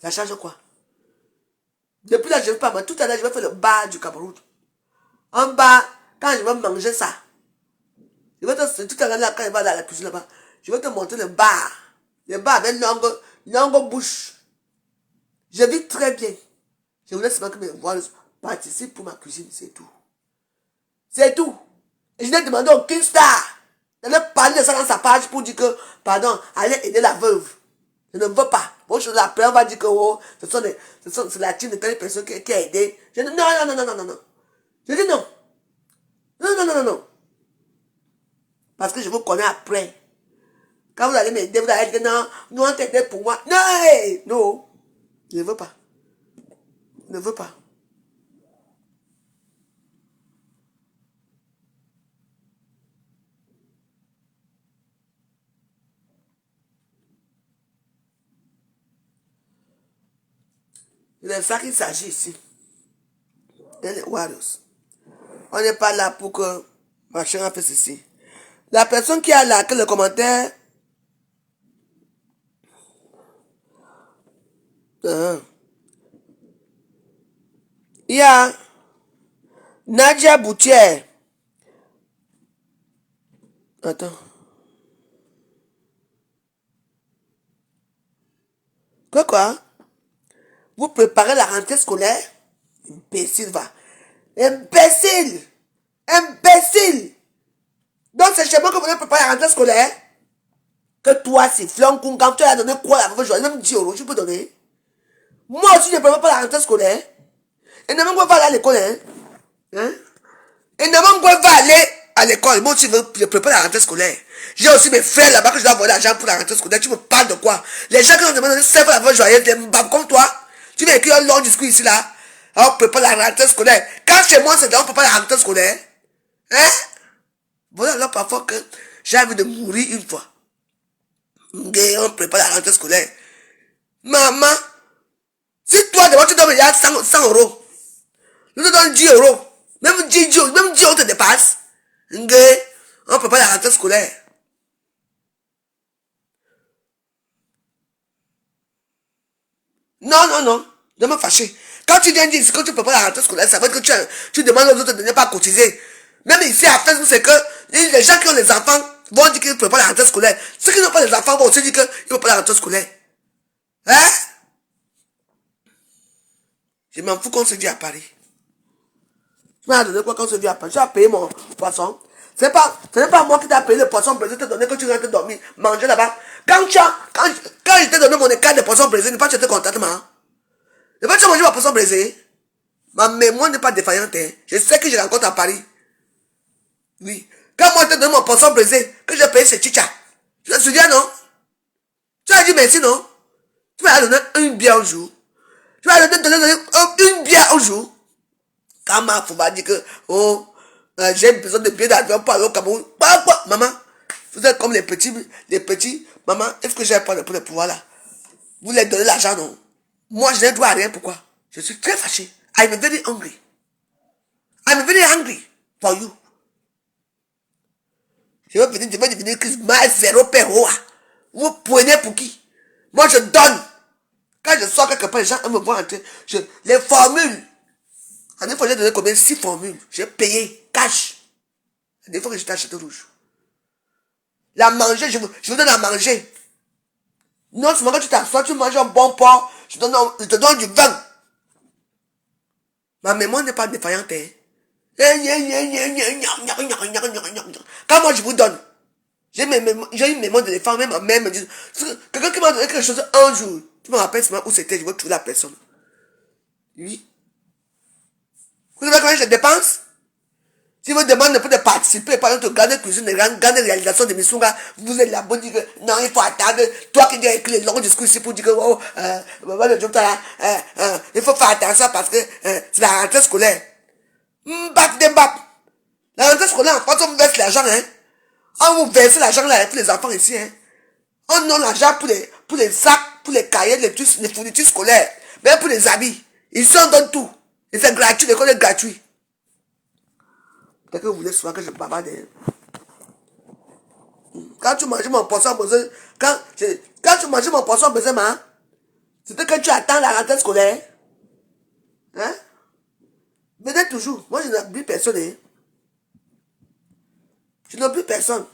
Ça change quoi? Depuis là, je ne vais pas. Mais tout à l'heure, je vais faire le bar du Cameroun. En bas, quand je vais manger ça, je vais te, tout à l'heure, là, quand je vais dans la cuisine là-bas, je vais te montrer le bar. Le bar avec longue bouche. Je vis très bien. Je voulais seulement que mes voix participent pour ma cuisine, c'est tout. C'est tout. Et je n'ai demandé aucune star d'aller parler de ça dans sa page pour dire que, pardon, allez aider la veuve. Je ne veux pas. Bon, je l'appelle, on va dire que oh, c'est la team de telle personne qui a aidé. Je dis non. Je dis non. Non. Parce que je vous connais après. Quand vous allez m'aider, vous allez dire non, nous on t'aide pour moi. Non. Je ne veux pas. Je ne veux pas. C'est de ça qu'il s'agit ici. Et les Warriors. On n'est pas là pour que machin a fait ceci. La personne qui a liké le commentaire. Il y a Nadia Boutière. Attends. Quoi? Vous préparez la rentrée scolaire? Imbécile, va. Imbécile! Donc c'est chez moi que vous allez préparer la rentrée scolaire? Que toi, c'est flanc, quand tu as donné quoi la journée, même 10 euros, tu peux donner? Moi aussi, je ne prépare pas la rentrée scolaire. Et ne va aller à l'école, hein? Et ne va aller à l'école. Moi aussi, je prépare la rentrée scolaire. J'ai aussi mes frères là-bas que je dois avoir l'argent pour la rentrée scolaire. Tu me parles de quoi? Les gens qui ont demandé de faire la voix joyeuse, des mbam comme toi. Tu viens écrire un long discours ici là. On prépare la rentrée scolaire. Quand chez moi, c'est on prépare la rentrée scolaire. Hein? Voilà là parfois que j'ai envie de mourir une fois. On prépare la rentrée scolaire. Maman, si toi, devant tu dois me dire 100 euros, nous te donnons 10 euros, même 10 euros te dépasse. On prépare la rentrée scolaire. Non, ne me fâcher. Quand tu viens dire que tu prépares la rentrée scolaire, ça veut dire que tu demandes aux autres de ne pas cotiser. Même ici à Facebook, c'est que les gens qui ont les enfants, vont dire qu'ils ne peuvent pas la rentrée scolaire. Ceux qui n'ont pas les enfants vont aussi dire qu'ils ne peuvent pas la rentrée scolaire. Hein? Je m'en fous qu'on se dit à Paris. Tu m'as donné quoi quand on se dit à Paris? Tu as payé mon poisson. Ce n'est pas moi qui t'ai payé le poisson brésil, te donné que tu rentres dormir, manger là-bas. Quand je t'ai donné mon écart de poisson brésil, ne pas te contenter, hein? Ne pas te manger mon poisson brésil. Ma mémoire n'est pas défaillante, hein. Je sais que je rencontre à Paris. Oui. Quand moi je te donne mon poisson brisé, que j'ai payé ce chicha, tu te souviens, non? Tu as dit merci, non? Tu m'as donné une bière au jour. Tu m'as donné une bière au jour. Quand ma fou va dire que, oh, j'ai besoin de billets d'avion pour aller au Cameroun. Quoi? Maman, vous êtes comme les petits, maman, est-ce que j'ai pas pour le pouvoir là? Vous leur donnez l'argent, non? Moi, je n'ai droit à rien, pourquoi? Je suis très fâché. I'm very hungry. I'm very hungry for you. Je vais devenir zéro perroa. Vous prenez pour qui? Moi, je donne. Quand je sors quelque part, les gens me voient entrer. Les formules. En une fois, j'ai donné combien? 6 formules. J'ai payé cash. Des fois que j'étais à Château Rouge. La manger, je vous donne à manger. Non seulement quand tu t'assois, tu manges un bon porc, je te donne du vin. Ma mémoire n'est pas défaillante. Hein? Quand moi je vous donne, j'ai une mémoire de l'éléphant, même ma mère me dit, quelqu'un qui m'a donné quelque chose un jour, tu me rappelles seulement où c'était, je veux tuer la personne. Oui. Vous savez combien je dépense? Si vous demandez pour de participer, par exemple, garder cuisine, garder réalisation de l'émission, vous êtes là-bas, dire que non, il faut attendre. Toi qui as écrit les longs discours ici pour dire que, oh, il faut faire attention parce que c'est la rentrée scolaire. Mbap. La rentrée scolaire, en France, on vous verse l'argent, hein. On vous verse l'argent là pour les enfants ici, hein. On donne l'argent pour les sacs, pour les cahiers, les fournitures scolaires, même pour les habits. Ici, on donne tout. Et c'est gratuit, l'école est gratuite. Peut-être que vous voulez souvent que je bavarde. Quand tu manges mon poisson brisé, quand tu manges mon poisson brisé, c'était que tu attends la rentrée scolaire. Hein? Venez toujours. Moi, je n'oublie personne. Hein? Je n'oublie personne.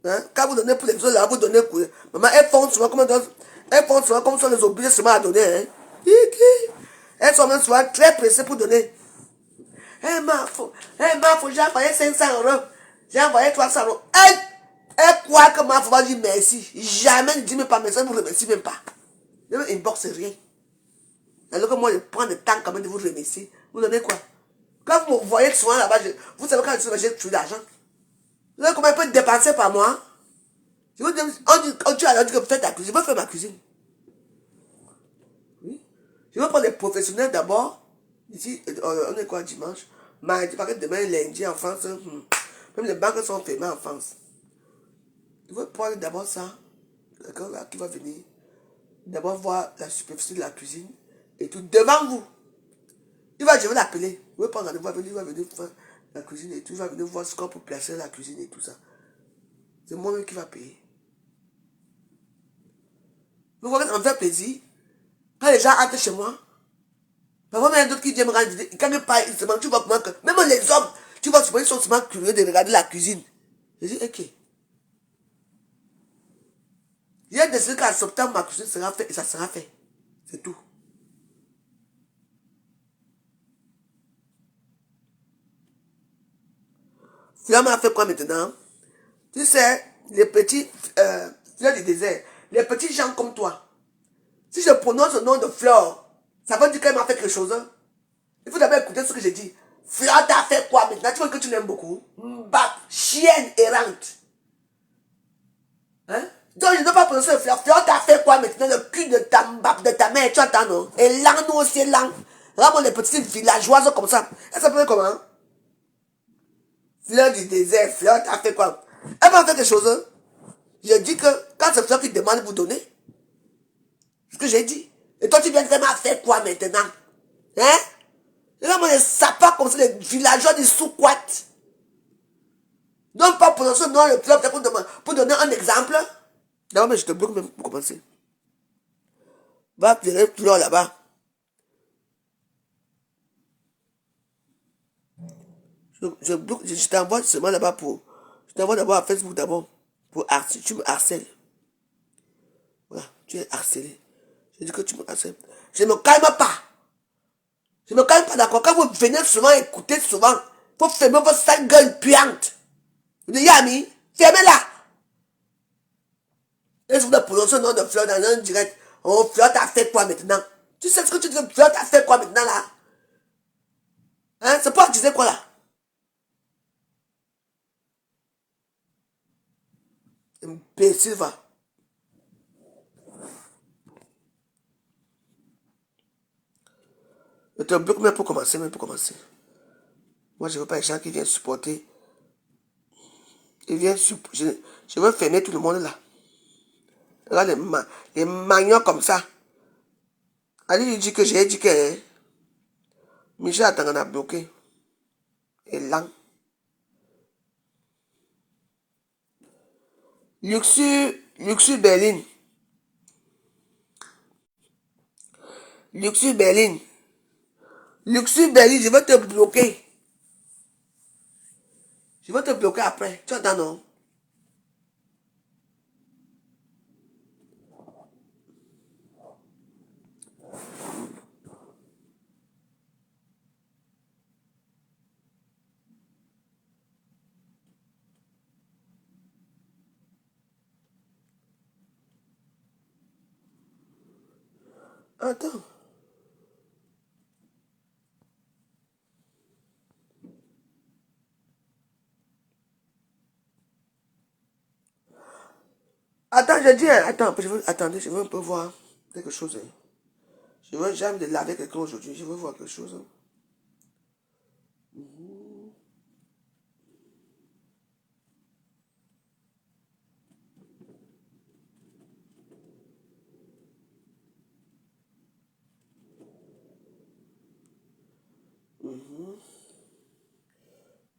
Hein? Quand vous donnez pour les autres, là, vous donnez pour... Maman, elles font souvent comme ça, les obligés seulement à donner. Hein? Elles sont même souvent très pressées pour donner. Faut, j'ai envoyé 500 €. J'ai envoyé 300 €. Elle croit que ma faut va dire merci. Jamais ne dit même pas merci, ne vous remercie même pas. Ne me inbox rien. Alors que moi, je prends le temps quand même de vous remercier. Vous donnez quoi? Quand vous me voyez souvent là-bas, vous savez quand j'ai tué l'argent. Vous savez combien il peut dépenser par mois? Je vous dis, on dit alors que vous faites la cuisine. Je veux faire ma cuisine. Oui. Je veux prendre les professionnels d'abord. Ici, on est quoi dimanche? Mardi, parce que demain, lundi en France, même les banques sont fermées en France. Je veux prendre d'abord ça, quelqu'un là qui va venir, d'abord voir la superficie de la cuisine et tout devant vous. Je vais l'appeler. Je vais prendre rendez-vous, il va venir faire la cuisine et tout, il va venir voir ce qu'on peut placer la cuisine et tout ça. C'est moi-même qui va payer. Vous voyez, ça me fait plaisir. Quand les gens entrent chez moi, parfois, il y a d'autres qui viennent me rendre visite. Quand ils parlent, ils se demandent, tu vois comment que... Même les hommes, tu vois, ils sont souvent curieux de regarder la cuisine. Je dis, ok. J'ai décidé qu'en septembre, ma cuisine sera faite et ça sera fait. C'est tout. Finalement, a fait quoi maintenant? Tu sais, les petits fleurs du désert, les petits gens comme toi, si je prononce le nom de Flore, ça veut dire qu'elle m'a fait quelque chose. Hein? Il faut d'abord écouter ce que j'ai dit. Flore t'a fait quoi maintenant? Tu vois que tu l'aimes beaucoup. Mbap, chienne errante. Hein? Donc je ne dois pas prononcer le Flore. Flore t'a fait quoi maintenant? Le cul de ta mbap, de ta mère, tu entends non? Et là, nous aussi, là. Vraiment les petits villageoises comme ça. Elle s'appelle comment? Fleur du désert, Flore t'a fait quoi? Elle m'a fait quelque chose. Hein? Je dis que quand c'est Flore qui demande, vous donnez. Ce que j'ai dit. Et toi, tu viens de faire quoi maintenant? Hein? Et là, moi, les sapins comme ça, les villageois du sous-quat. Donc, pas prononcer le nom de Flore pour donner un exemple. Non, mais je te bloque même pour commencer. Va virer Flore là-bas. Je t'envoie seulement là-bas pour... Je t'envoie d'abord à Facebook d'abord. Tu me harcèles. Voilà, tu es harcelé. Je dis que tu me harcèles. Je ne me calme pas. Je ne me calme pas, d'accord. Quand vous venez souvent écouter souvent, il faut fermer votre sale gueule puante. Vous dites, Yami, fermez-la. Et je vous prononce le nom de Fleur dans un direct. Oh, Fleur, t'as fait quoi maintenant? Tu sais ce que tu dis? Fleur, t'as fait quoi maintenant là? Hein? C'est pas disais quoi là? Imbécile, va. Je te bloque même pour commencer, Moi, je veux pas les gens qui viennent supporter. Je veux fermer tout le monde là. Regarde les magnons comme ça. Ali, il dit que j'ai dit que hein, Michel attend qu'on a bloqué. Et lent. Luxus Berlin. Luxus Berlin. Luxus Berlin, je vais te bloquer. Je vais te bloquer après. Tu entends, non? Attends. Attends, je dis, attends, attendez, je veux un peu voir quelque chose. Hein. J'aime de laver quelqu'un aujourd'hui, je veux voir quelque chose. Hein.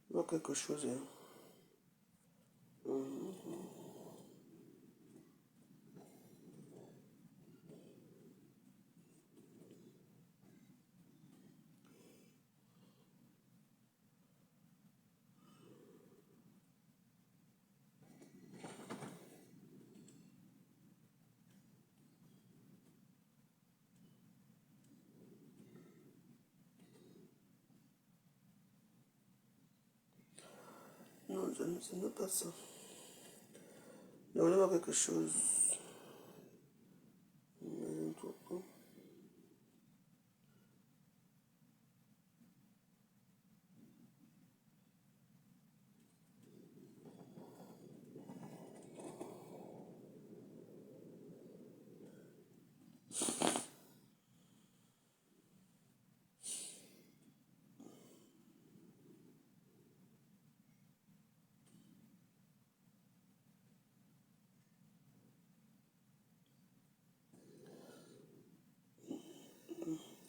Je vois quelque chose. Hein. Non, ce n'est pas ça. Je voulais voir quelque chose.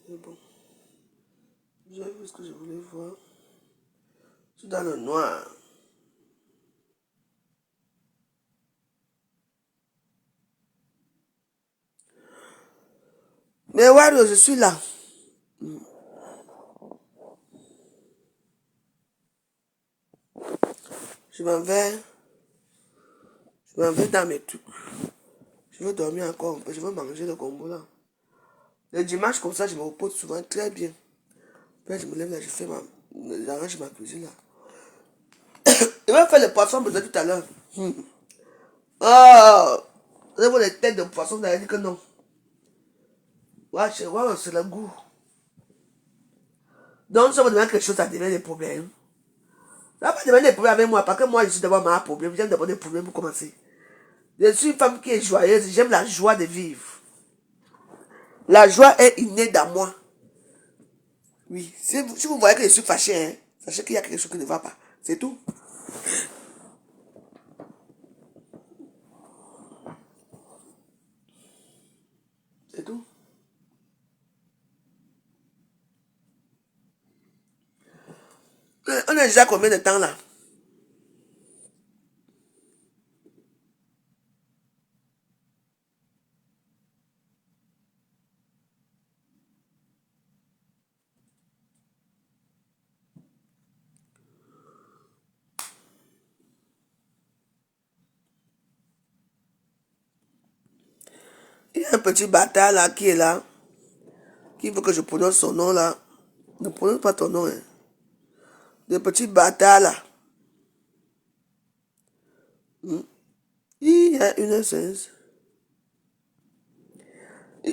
Mais bon, j'ai vu ce que je voulais voir. Je suis dans le noir. Mais ouais, je suis là. Je m'en vais. Je m'en vais dans mes trucs. Je veux dormir encore un peu. Je veux manger le combo là. Le dimanche, comme ça, je me repose souvent très bien. Puis je me lève là, j'arrange ma cuisine là. Je vais faire le poisson de tout à l'heure. Oh! Vous avez les têtes de poisson, vous avez dit que non. Ouais, c'est le goût. Donc, si vous demandez quelque chose, ça devient des problèmes. Ça va pas devenir des problèmes avec moi, parce que moi, je suis d'abord ma problème. J'aime d'abord des problèmes pour commencer. Je suis une femme qui est joyeuse, j'aime la joie de vivre. La joie est innée dans moi. Oui, si vous voyez que je suis fâché, hein, sachez qu'il y a quelque chose qui ne va pas. C'est tout. C'est tout. On a déjà combien de temps là? Il y a un petit bâtard là qui est là, qui veut que je prononce son nom là. Ne prononce pas ton nom, hein. Le petit bâtard là. Il y a une essence.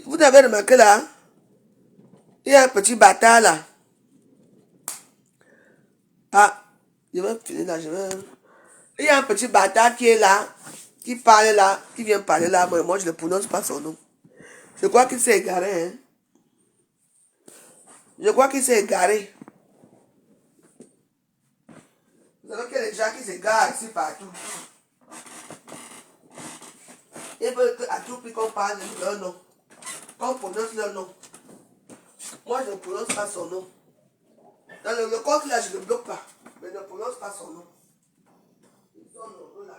Vous avez remarqué là, il y a un petit bâtard là. Ah, je vais finir là, Il y a un petit bâtard qui est là, qui parle là, qui vient parler là, mais moi je ne prononce pas son nom. Je crois qu'il s'est égaré, hein. Je crois qu'il s'est égaré. Vous savez qu'il y a des gens qui s'égarent ici partout. Ils veulent qu'à tout prix qu'on parle de leur nom, qu'on prononce leur nom. Moi je ne prononce pas son nom. Dans le compte là, je ne le bloque pas, mais ne prononce pas son nom. Son nom là.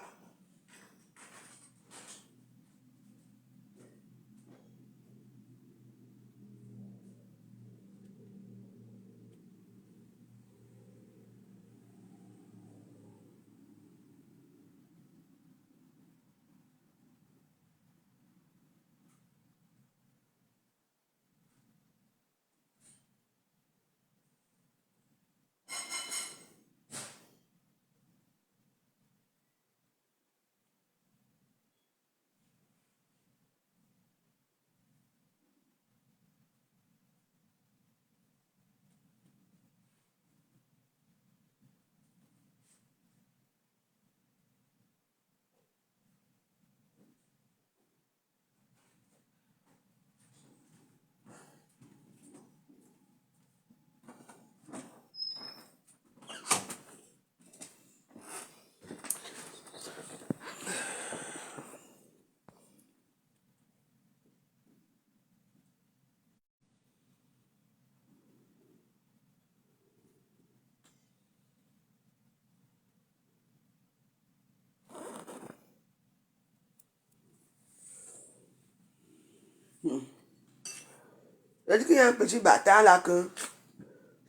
Je dis qu'il y a un petit bâtard là que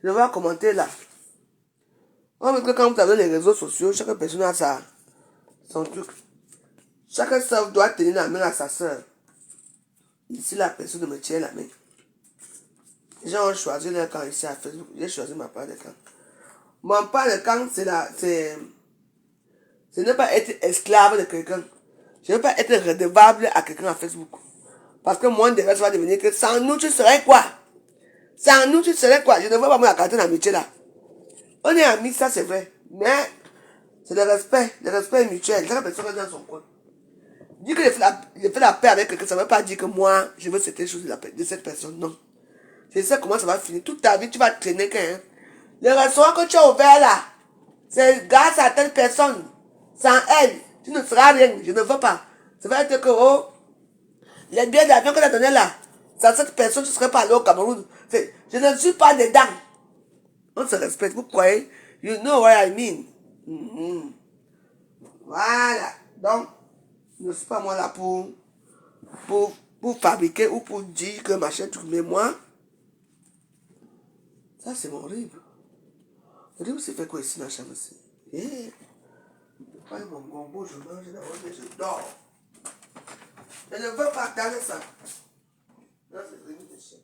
je vais commenter là. On veut que quand vous avez les réseaux sociaux, chaque personne a son truc. Chaque soeur doit tenir la main à sa soeur. Ici, la personne me tient la main. Les gens ont choisi leur camp ici à Facebook. J'ai choisi ma part de camp. Mon part de camp, c'est ne pas être esclave de quelqu'un. Je ne veux pas être redevable à quelqu'un à Facebook. Parce que moi, derrière, ça va devenir que sans nous, tu serais quoi? Sans nous, tu serais quoi? Je ne veux pas me raconter l'amitié là. On est amis, ça c'est vrai. Mais c'est le respect mutuel. Chaque personne est dans son coin. Dire que je fais la paix avec quelqu'un, ça ne veut pas dire que moi, je veux cette chose de cette personne. Non. Je sais comment ça va finir. Toute ta vie, tu vas traîner quelqu'un. Le restaurant que tu as ouvert là, c'est grâce à telle personne. Sans elle, tu ne seras rien. Je ne veux pas. Ça va être que, oh, les billets d'avion que tu as donné là, sans cette personne, tu ne serais pas allé au Cameroun. Je ne suis pas dedans. On se respecte, vous croyez? You know what I mean. Voilà. Donc, je ne suis pas moi là pour fabriquer ou pour dire que machin truc. Mais moi, ça c'est mon rêve. Le rêve, c'est fait quoi ici dans la chambre ici? Je prends mon gombo, je mange d'abord et je dors. Je ne veux pas garder ça. Non, c'est vraiment de chien.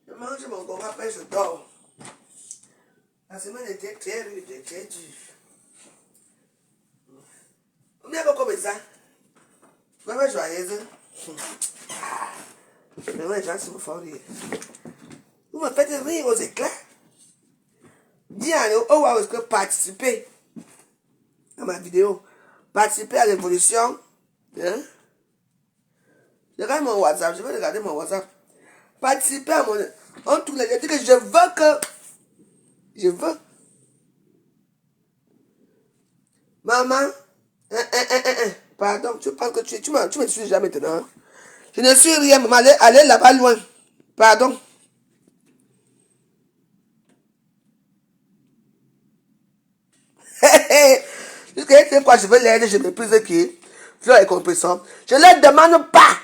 Je mange mon gombo, après je dors. La semaine était très rude, très dure. Vous m'avez comme ça. Vous m'avez joyeuse. Mais moi, les gens se me font rire. Vous me faites rire aux éclats. Dis à nous, oh, est-ce que participer à ma vidéo, participer à l'évolution. Hein? Je regarde mon WhatsApp, je vais regarder mon WhatsApp. Participer à mon... On tourne les dit que je veux. Maman, pardon, tu penses que tu me suis déjà maintenant. Je ne suis rien, maman, allez là-bas loin. Pardon. Jusqu'à c'est quoi, je veux l'aide, je méprise qui? Fleur et compresseur. Je ne le demande pas.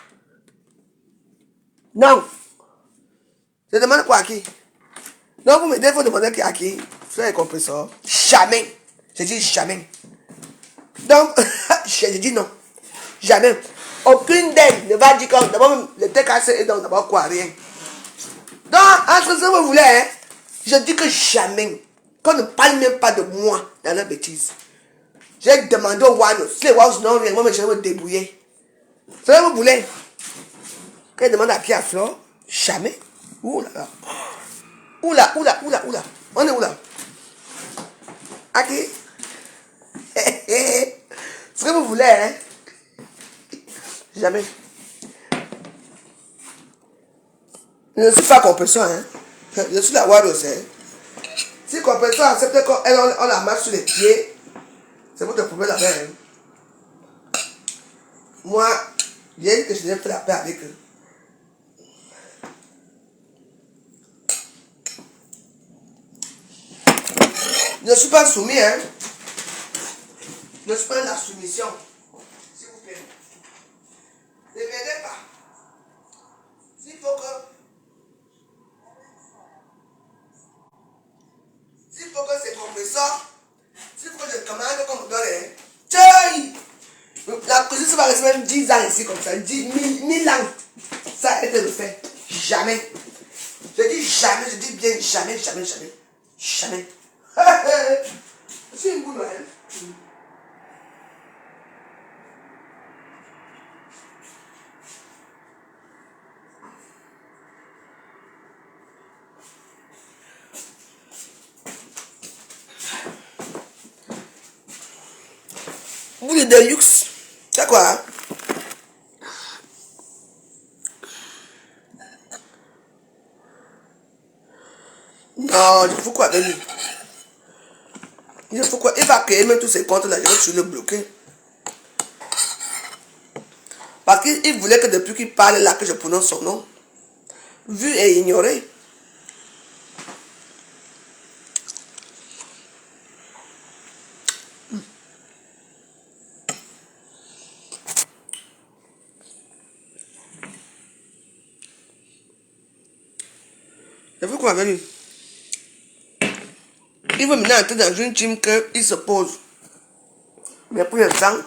Non. Je demande quoi à qui? Non, vous m'aidez, il faut demander à qui? Fleur et compresseur. Jamais. Je dis jamais. Donc, je dis non. Jamais. Aucune d'elles ne va dire que d'abord le TKC est donc d'abord quoi, rien. Donc, entre ce que vous voulez, hein, je dis que jamais. Qu'on ne parle même pas de moi dans la bêtise. J'ai demandé aux Wanos. Si les Wanos n'ont rien, moi, je vais me débrouiller. C'est ce que vous voulez. Quand je demande à Pierre Flore, jamais. Ouh là là. Ouh là, ouh là, ouh là, ouh là. On est où là? À qui? Ce que vous voulez, hein? Jamais. Je ne suis pas compresseur, hein? Je suis la Wanos, hein? Si compresseur accepte qu'on la marche sur les pieds, c'est votre problème là-bas, hein? Moi, j'ai dit que je n'ai fait la paix avec eux. Je ne suis pas soumis, hein? Je ne suis pas dans la soumission. S'il vous plaît. Ne m'aidez pas. S'il faut que c'est compresseur, s'il faut que je commande qu'on me donne, hein? Tchaï! La cuisine va rester même 10 ans ici comme ça, 1000 ans. Ça a été le fait. Jamais. Je dis jamais, je dis bien jamais, jamais, jamais. Jamais. Je suis une boule, hein? Boule de luxe. C'est quoi? Hein? Non, il faut quoi avec lui? Il faut quoi? Il va créer même tous ces comptes là, je vais sur le bloquer. Parce qu'il voulait que depuis qu'il parle là, que je prononce son nom. Vu et ignoré. Il faut quoi avec lui? Il veut maintenant entrer dans une team qu'il se pose. Mais pour l'instant,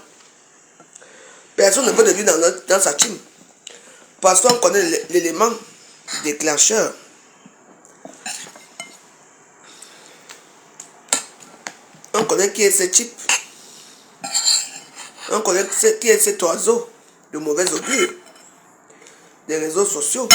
personne ne veut de lui dans sa team. Parce qu'on connaît l'élément déclencheur. On connaît qui est ce type. On connaît qui est cet oiseau de mauvais augure des réseaux sociaux.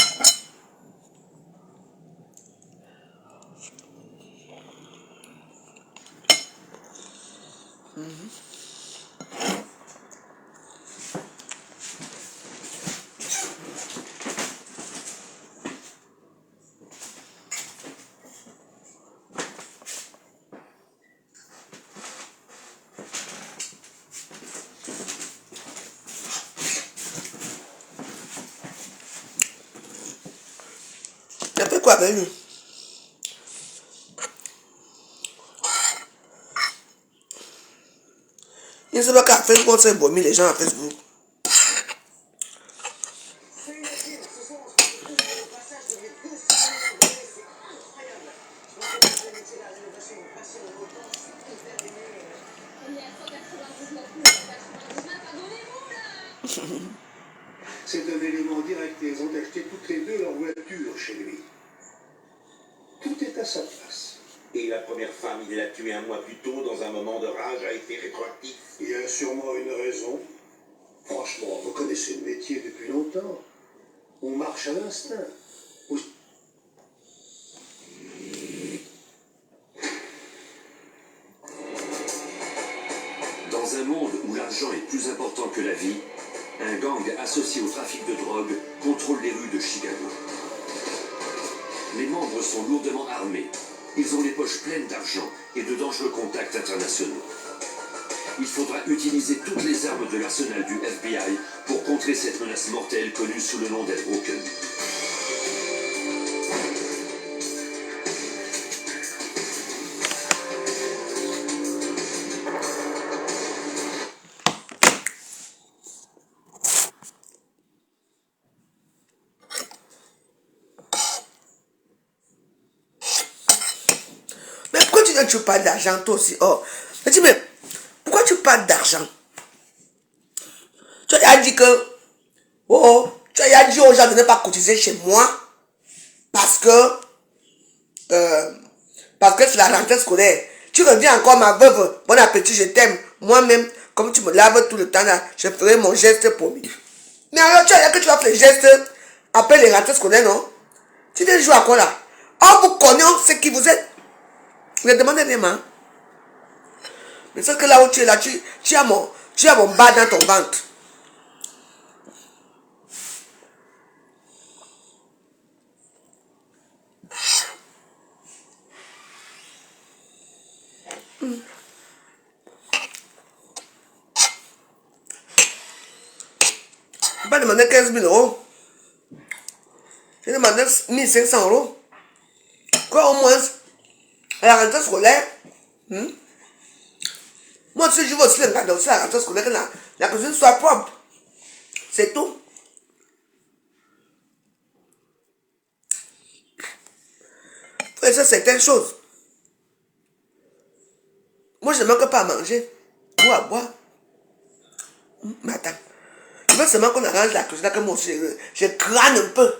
Tu as fait quoi avec lui? Il ne sait pas qu'à Facebook, on s'est vomi les gens à Facebook. C'est un élément direct et ils ont acheté toutes les deux leur voiture chez lui. Tout est à sa place. Et la première femme, il l'a tuée un mois plus tôt dans un moment de rage, a été rétroactif. Il y a sûrement une raison. Franchement, vous connaissez le métier depuis longtemps. On marche à l'instinct. Dans un monde où l'argent est plus important que la vie, un gang associé au trafic de drogue contrôle les rues de Chicago. Les membres sont lourdement armés. Ils ont les poches pleines d'argent et de dangereux contacts internationaux. il faudra utiliser toutes les armes de l'arsenal du FBI pour contrer cette menace mortelle connue sous le nom d'El Rooken. Mais pourquoi tu parles d'argent toi aussi? Oh, mais dis, mais pourquoi tu parles d'argent? Tu as dit que, tu as dit aux gens de ne pas cotiser chez moi parce que c'est la rentrée scolaire. Tu reviens encore, ma veuve, bon appétit, je t'aime. Moi-même, comme tu me laves tout le temps là, je ferai mon geste pour lui. Mais alors, tu as dit que tu vas faire le geste après les rentrées scolaires, non? Tu viens jouer à quoi là? On vous connaît, on sait qui vous êtes. Ne demandez rien, hein. Mais c'est que là où tu es là, tu as mon bas dans ton ventre. Je vais pas demander 15 000 euros. Je demande 1 500 euros. Quoi au moins, à la rentrée scolaire, moi si je veux aussi regarder aussi la rentrée scolaire, que la cuisine soit propre. C'est tout. Faut essayer certaines choses. Moi je ne manque pas à manger ou à boire. Mais attends. Je veux seulement qu'on arrange la cuisine, que moi aussi je crâne un peu.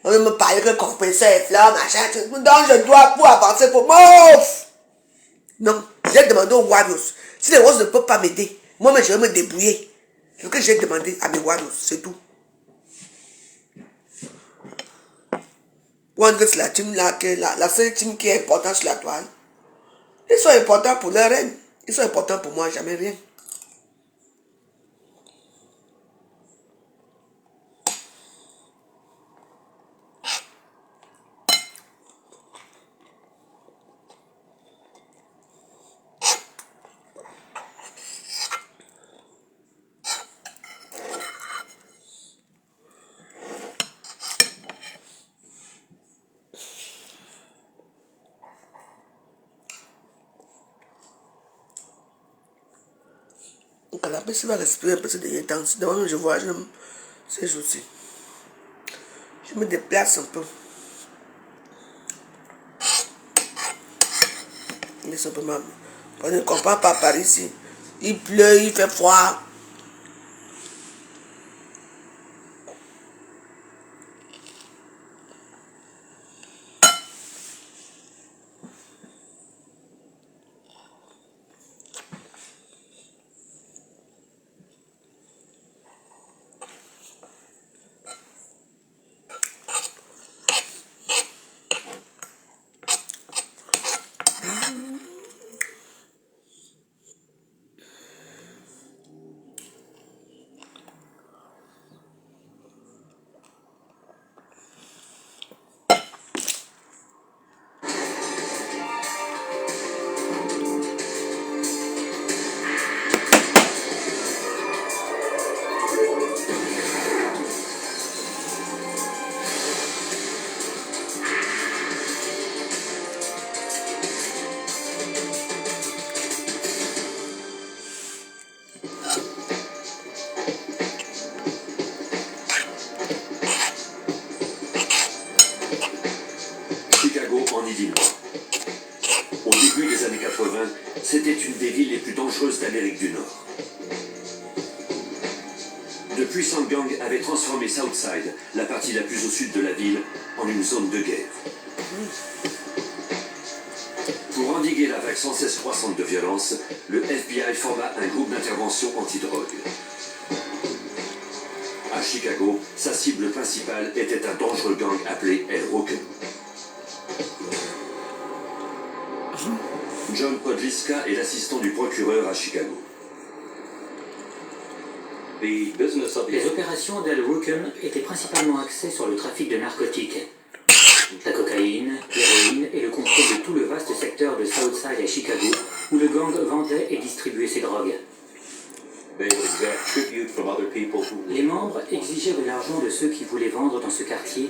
On ne me parle que compresseur et fleurs, machin, donc je dois pour avancer pour mouf. Non, j'ai demandé aux Warriors. Si les Roses ne peuvent pas m'aider, moi-même je vais me débrouiller. C'est ce que j'ai demandé à mes Warriors, c'est tout. Pour que c'est la team là, la seule team qui est importante sur la toile. Ils sont importants pour leur reine. Ils sont importants pour moi, jamais rien. Donc, la personne va respirer un peu ces derniers temps. D'abord, je vois ces jours-ci. Je me déplace un peu. Mais simplement, on ne comprend pas par ici. Il pleut, il fait froid. En Illinois. Au début des années 80, c'était une des villes les plus dangereuses d'Amérique du Nord. De puissants gangs avaient transformé Southside, la partie la plus au sud de la ville, en une zone de guerre. Pour endiguer la vague sans cesse croissante de violence, le FBI forma un groupe d'intervention anti-drogue. À Chicago, sa cible principale était un dangereux gang appelé El Rooken. John Podliska est l'assistant du procureur à Chicago. Les opérations d'El Rooken étaient principalement axées sur le trafic de narcotiques. La cocaïne, l'héroïne et le contrôle de tout le vaste secteur de Southside à Chicago, où le gang vendait et distribuait ses drogues. Les membres exigeaient de l'argent de ceux qui voulaient vendre dans ce quartier,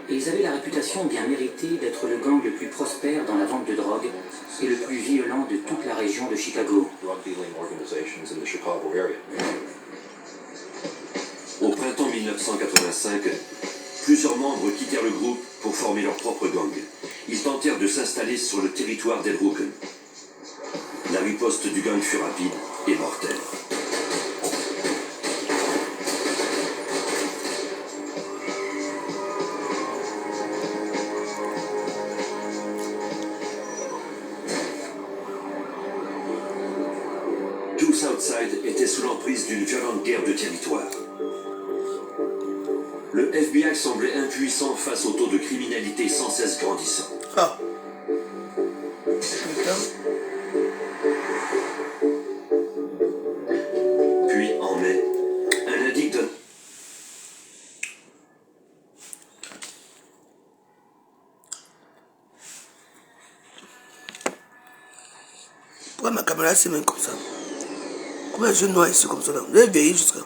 et ils avaient la réputation bien méritée d'être le gang le plus prospère dans la vente de drogue et le plus violent de toute la région de Chicago. Au printemps 1985, plusieurs membres quittèrent le groupe pour former leur propre gang. Ils tentèrent de s'installer sur le territoire d'El Rooken. La riposte du gang fut rapide et mortelle. Tout Southside était sous l'emprise d'une violente guerre de territoire. Le FBI semblait impuissant face au taux de criminalité sans cesse grandissant. Ah. Puis, en mai, un addict de... Pourquoi ma caméra c'est même comme ça? Pourquoi je noie ici comme ça là? Je vais veiller jusqu'à...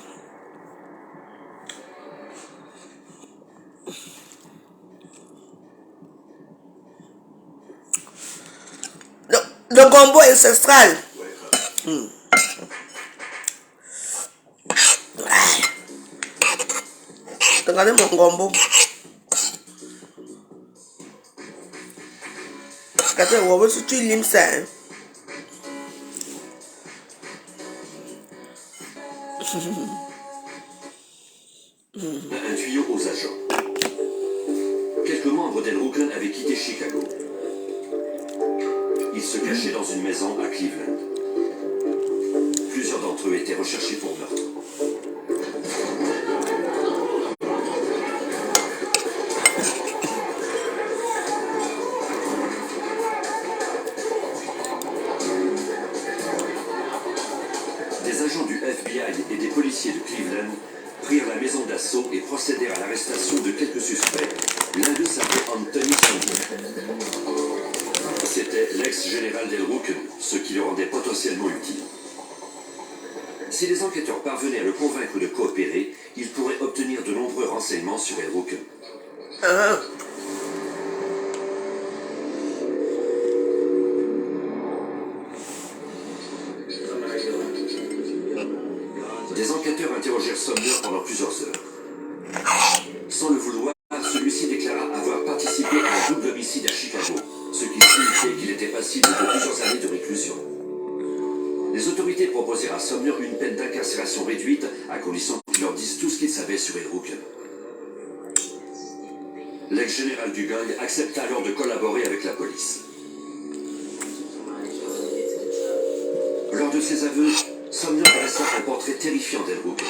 Le gombo ancestral. Regardez mon gombo. Regardez, on va surtout lime ça. Un tuyau aux agents. Quelques membres d'El Rooken avaient quitté Chicago. Ils se cachaient dans une maison à Cleveland. Plusieurs d'entre eux étaient recherchés pour meurtre. Des agents du FBI et des policiers de Cleveland prirent la maison d'assaut et procédèrent à l'arrestation de quelques suspects. L'un d'eux s'appelait Anthony Sumner. C'était l'ex-général d'El Rooken, ce qui le rendait potentiellement utile. Si les enquêteurs parvenaient à le convaincre de coopérer, ils pourraient obtenir de nombreux renseignements sur El Rooken. Des enquêteurs interrogèrent Sumner pendant plusieurs heures. Sans le vouloir, celui-ci déclara avoir participé à un double homicide à Chicago, ce qui signifiait qu'il était passible de plusieurs années de réclusion. Les autorités proposèrent à Sumner une peine d'incarcération réduite, à condition qu'il leur dise tout ce qu'il savait sur El Rooken. L'ex-général du gang accepta alors de collaborer avec la police. Lors de ses aveux, Sumner dressa un portrait terrifiant d'El Rooken.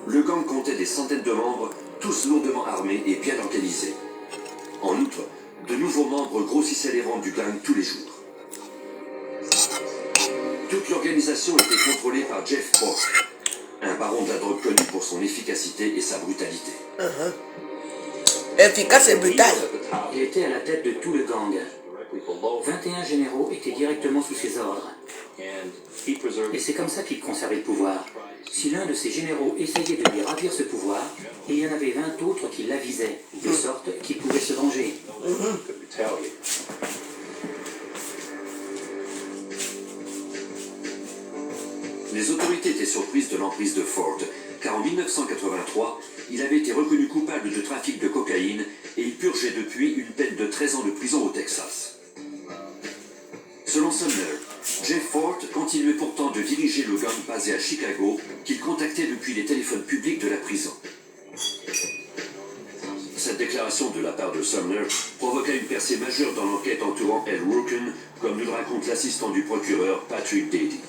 Le gang comptait des centaines de membres, tous lourdement armés et bien organisés. En outre, de nouveaux membres grossissaient les rangs du gang tous les jours. Toute l'organisation était contrôlée par Jeff Pork, un baron de la drogue connu pour son efficacité et sa brutalité. Efficace et brutal. Il était à la tête de tout le gang. 21 généraux étaient directement sous ses ordres. Et c'est comme ça qu'il conservait le pouvoir. Si l'un de ses généraux essayait de lui ravir ce pouvoir, il y en avait 20 autres qui l'avisaient, de sorte qu'il pouvait se venger. Les autorités étaient surprises de l'emprise de Ford, car en 1983, il avait été reconnu coupable de trafic de cocaïne et il purgeait depuis une peine de 13 ans de prison au Texas. Selon Sumner, Jeff Ford continuait pourtant de diriger le gang basé à Chicago qu'il contactait depuis les téléphones publics de la prison. Cette déclaration de la part de Sumner provoqua une percée majeure dans l'enquête entourant El Rooken, comme nous le raconte l'assistant du procureur Patrick Dady.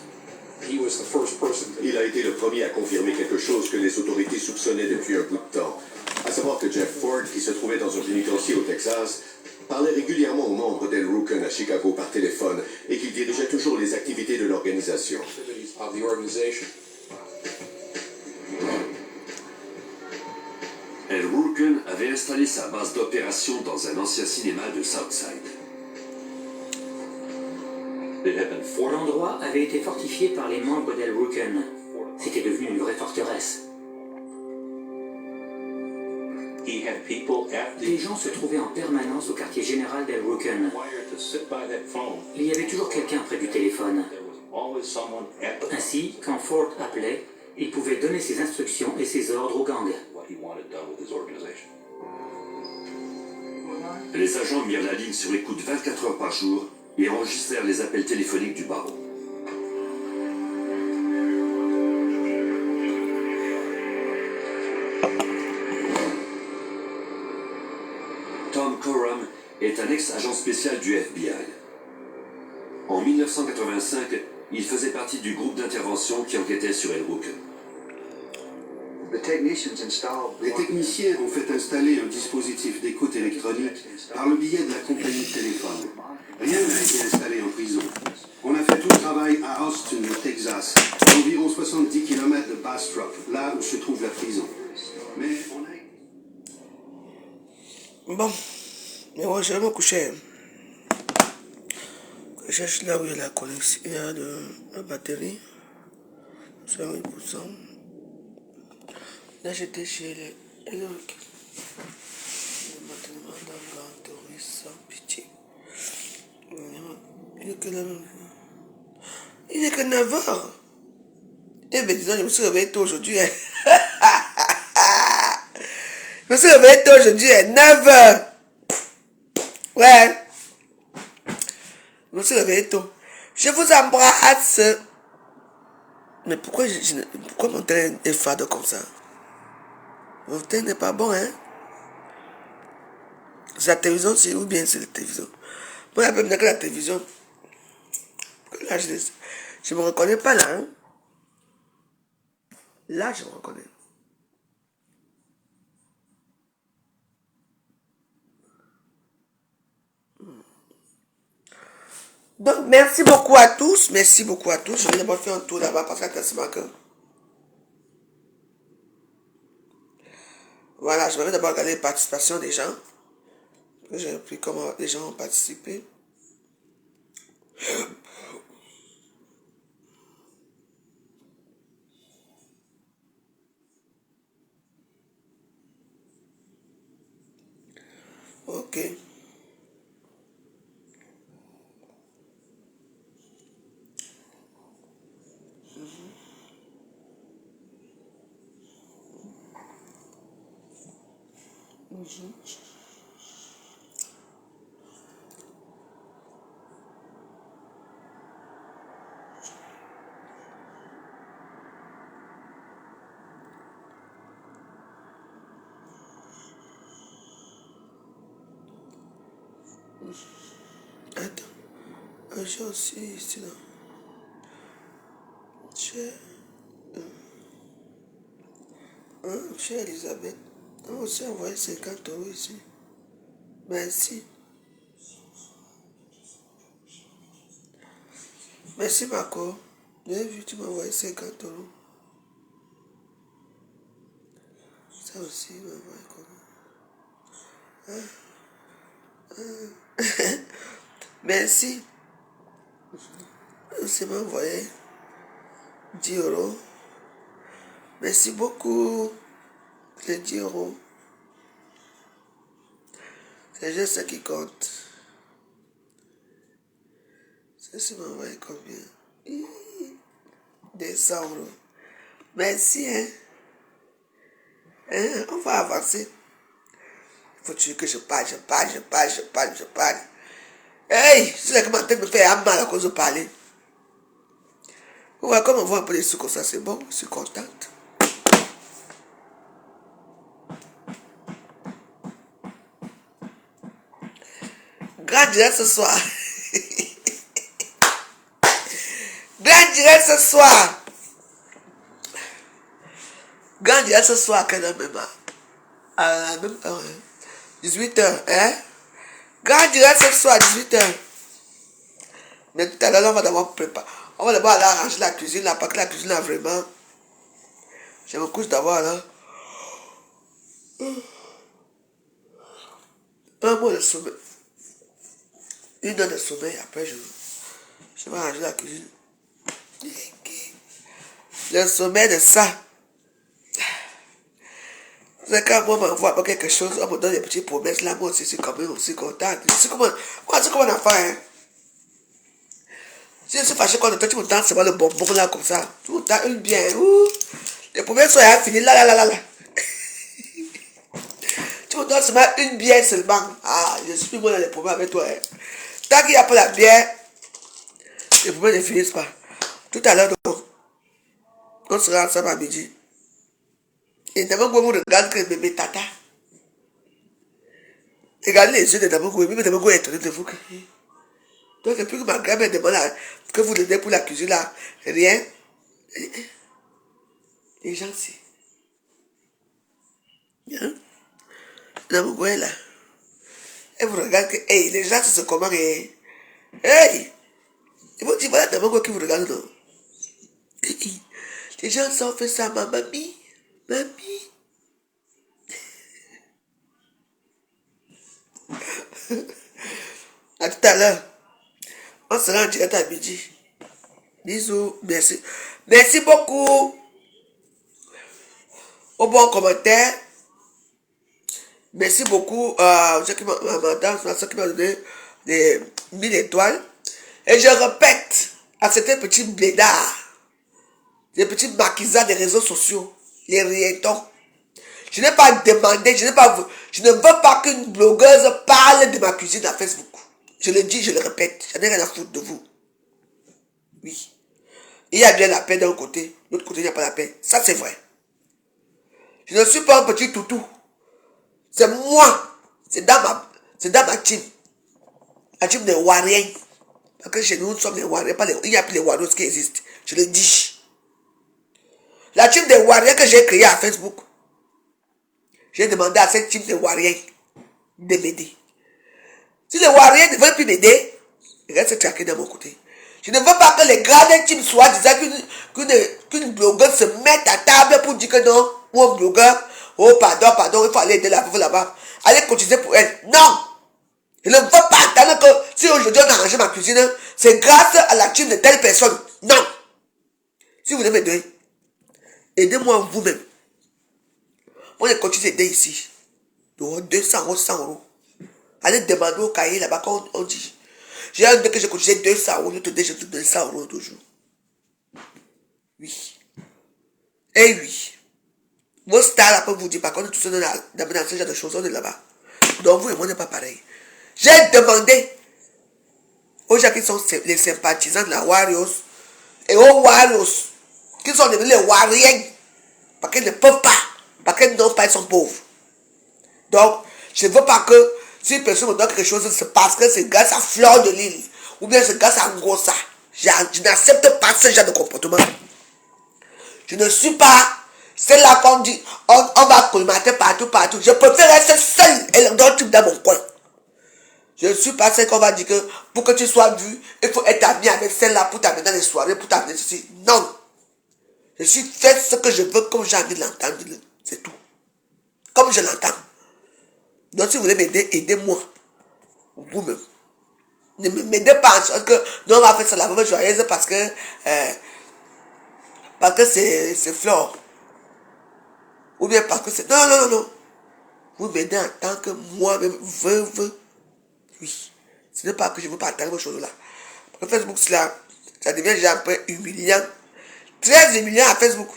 Il a été le premier à confirmer quelque chose que les autorités soupçonnaient depuis un bout de temps. À savoir que Jeff Ford, qui se trouvait dans un pénitencier au Texas, parlait régulièrement aux membres d'El Rooken à Chicago par téléphone et qu'il dirigeait toujours les activités de l'organisation. El Rooken avait installé sa base d'opération dans un ancien cinéma de Southside. L'endroit avait été fortifié par les membres d'El Rooken. C'était devenu une vraie forteresse. Les gens se trouvaient en permanence au quartier général d'El Rooken. Il y avait toujours quelqu'un près du téléphone. Ainsi, quand Ford appelait, il pouvait donner ses instructions et ses ordres au gang. Les agents mirent la ligne sur écoute 24 heures par jour et enregistrèrent les appels téléphoniques du baron. Tom Coram est un ex-agent spécial du FBI. En 1985, il faisait partie du groupe d'intervention qui enquêtait sur El Rooken. Les techniciens ont fait installer un dispositif d'écoute électronique par le biais de la compagnie de téléphone. Rien n'a été installé en prison. On a fait tout le travail à Austin, au Texas, à environ 70 km de Bastrop, là où se trouve la prison. Mais on a... Bon, mais moi je vais me coucher. Je cherche là où il y a la connexion, il y a la batterie. C'est 8%. Là j'étais chez les... Le maintenant dans le touriste sans pitié. Il est que 9h. Eh bien disons, je me suis réveillé tôt aujourd'hui. Hein. Je me suis réveillé tôt aujourd'hui à 9h. Ouais. Je me suis réveillé tôt. Je vous embrasse. Mais pourquoi, pourquoi mon teint est fade comme ça? Mon teint n'est pas bon, hein? C'est la télévision, c'est ou bien c'est la télévision? Moi, il y a même que la télévision. Là, je ne me reconnais pas là, hein? Là, je me reconnais. Donc, merci beaucoup à tous. Merci beaucoup à tous. Je vais d'abord faire un tour là-bas parce que voilà, je vais d'abord regarder les participations des gens. J'ai appris comment les gens ont participé. Ok. Attends. J'ai aussi ici là. Chez Elisabeth. On s'est envoyé 50 € ici. Merci. Merci Marco. J'ai vu, tu m'as envoyé 50 €. Ça aussi, il m'a envoyé combien? Merci. Ça m'a envoyé 10 €. Merci beaucoup. Les 10 €. C'est juste ça qui compte. Ça m'a envoyé combien? 200 €. Merci, hein. On va avancer. Il faut que je parle. Hey, c'est là que ma tête me fait mal à cause de parler. Ouais, comme on voit un peu les sous comme ça, c'est bon, je suis contente. Grand direct ce soir. Grand direct ce soir. Grand direct ce soir, quelle heure même? À la même heure, hein? 18h, hein? Grand direct ce soir, 18h. Mais tout à l'heure, on va d'abord préparer. On va d'abord aller arranger la cuisine là, parce que la cuisine là, vraiment. Je me couche d'abord là. Un mois de sommeil. Une heure de sommeil, après je vais ranger la cuisine. Le sommeil de ça. C'est quand moi m'envoie pas quelque chose, on me donne des petites promesses, là, moi aussi, c'est quand même aussi content. C'est comme on a fait, hein. Si je suis fâché contre toi, tu me donnes seulement le bonbon là, comme ça. Tu me donnes une bien, les promesses sont finies, là. Tu me donnes seulement une bière seulement. Ah, je suis moi dans les problèmes avec toi. Hein. Tant qu'il n'y a pas la bière, les problèmes ne finissent pas. Tout à l'heure, on sera ensemble à midi. Et d'abord, vous regardez que bébé tata. Regardez les yeux de d'abord, bébé d'abord est étonné de vous. Donc, depuis que ma grand-mère demande que vous l'aidez pour la cuisine là, rien. Les gens, c'est. Hein? D'abord, là. Et vous regardez que, hey, les gens, c'est comment, hey! Ils vont dire, voilà, d'abord, qui vous regarde, non? Les gens s'en fait ça, ma mamie. Mamie. À tout à l'heure. On sera en direct à midi. Bisous. Merci. Merci beaucoup. Au bon commentaire. Merci beaucoup à ceux qui m'ont donné des 1000 étoiles. Et je répète à ces petits blédards, les petits maquisards des réseaux sociaux, les rietons. Je n'ai pas demandé, je ne veux pas qu'une blogueuse parle de ma cuisine à Facebook. Je le dis, je le répète, j'en ai rien à foutre de vous. Oui. Il y a bien la paix d'un côté, de l'autre côté, il n'y a pas la paix. Ça, c'est vrai. Je ne suis pas un petit toutou. C'est moi. C'est dans ma team. La team des Wariens. Parce que chez nous, nous sommes les Wariens. Il n'y a plus les Warios qui existent. Je le dis. La team des Wariens que j'ai créée à Facebook. J'ai demandé à cette team des Wariens de m'aider. Si les Wariens ne veulent plus m'aider, ils restent traqués de mon côté. Je ne veux pas que les grandes teams soient disant qu'une blogueure se mette à table pour dire que non, mon blogueur, oh pardon, il faut aller aider la veuve là-bas. Allez cotiser pour elle. Non! Je ne veux pas attendre que si aujourd'hui on a arrangé ma cuisine, c'est grâce à la team de telle personne. Non! Si vous voulez m'aider, aidez-moi vous-même. Moi, je continue d'aider ici. Donc, 200 euros, 100 euros. Allez demander au cahier là-bas quand on dit. J'ai un que j'ai cotisé 200 euros, l'autre je te donne 100 euros toujours. Oui. Et oui. Vos stars là, vous dire, par contre, tout ça dans ce genre de choses, on est là-bas. Donc, vous et moi, n'est pas pareil. J'ai demandé aux gens qui sont les sympathisants de la Warriors et aux Warriors qui sont devenus les Wariens parce qu'ils ne peuvent pas, parce qu'ils n'ont pas, ils sont pauvres. Donc, je ne veux pas que si une personne me donne quelque chose, c'est parce que c'est grâce à Fleur de Lille ou bien c'est grâce à Ngosa. Je n'accepte pas ce genre de comportement. Je ne suis pas celle-là qu'on dit, on va colmater partout. Je préfère rester seul et dans tout dans mon coin. Je ne suis pas celle qu'on va dire que pour que tu sois vu, il faut être ami avec celle-là pour t'amener dans les soirées, pour t'amener ceci. Non. Je suis fait ce que je veux comme j'ai envie de l'entendre. C'est tout. Comme je l'entends. Donc si vous voulez m'aider, aidez-moi. Vous-même. Ne m'aidez pas en sorte que non, on va faire ça la veuve joyeuse parce que c'est Flore. Ou bien parce que c'est... Non. Vous m'aidez en tant que moi-même veuve. Oui. Ce n'est pas que je ne veux pas entendre ces choses-là. Parce que Facebook, ça devient déjà un peu humiliant. Très humiliant à Facebook.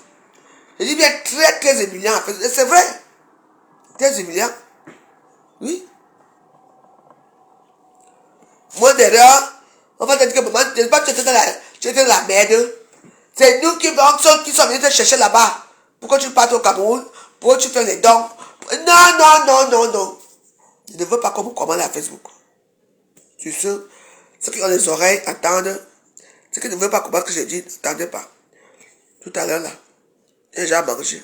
Je dis bien très humiliant à Facebook. C'est vrai. Très humiliant. Oui. Moi, derrière, on va te dire que maman, tu étais dans la merde. C'est nous qui sommes venus te chercher là-bas. Pourquoi tu partes au Cameroun? Pourquoi tu fais les dons? Non. Je ne veux pas qu'on me commande à Facebook. Tu sais, ceux qui ont les oreilles attendent. Ceux qui ne veulent pas comprendre ce que je dis, n'attendez pas. Tout à l'heure là, j'ai déjà mangé.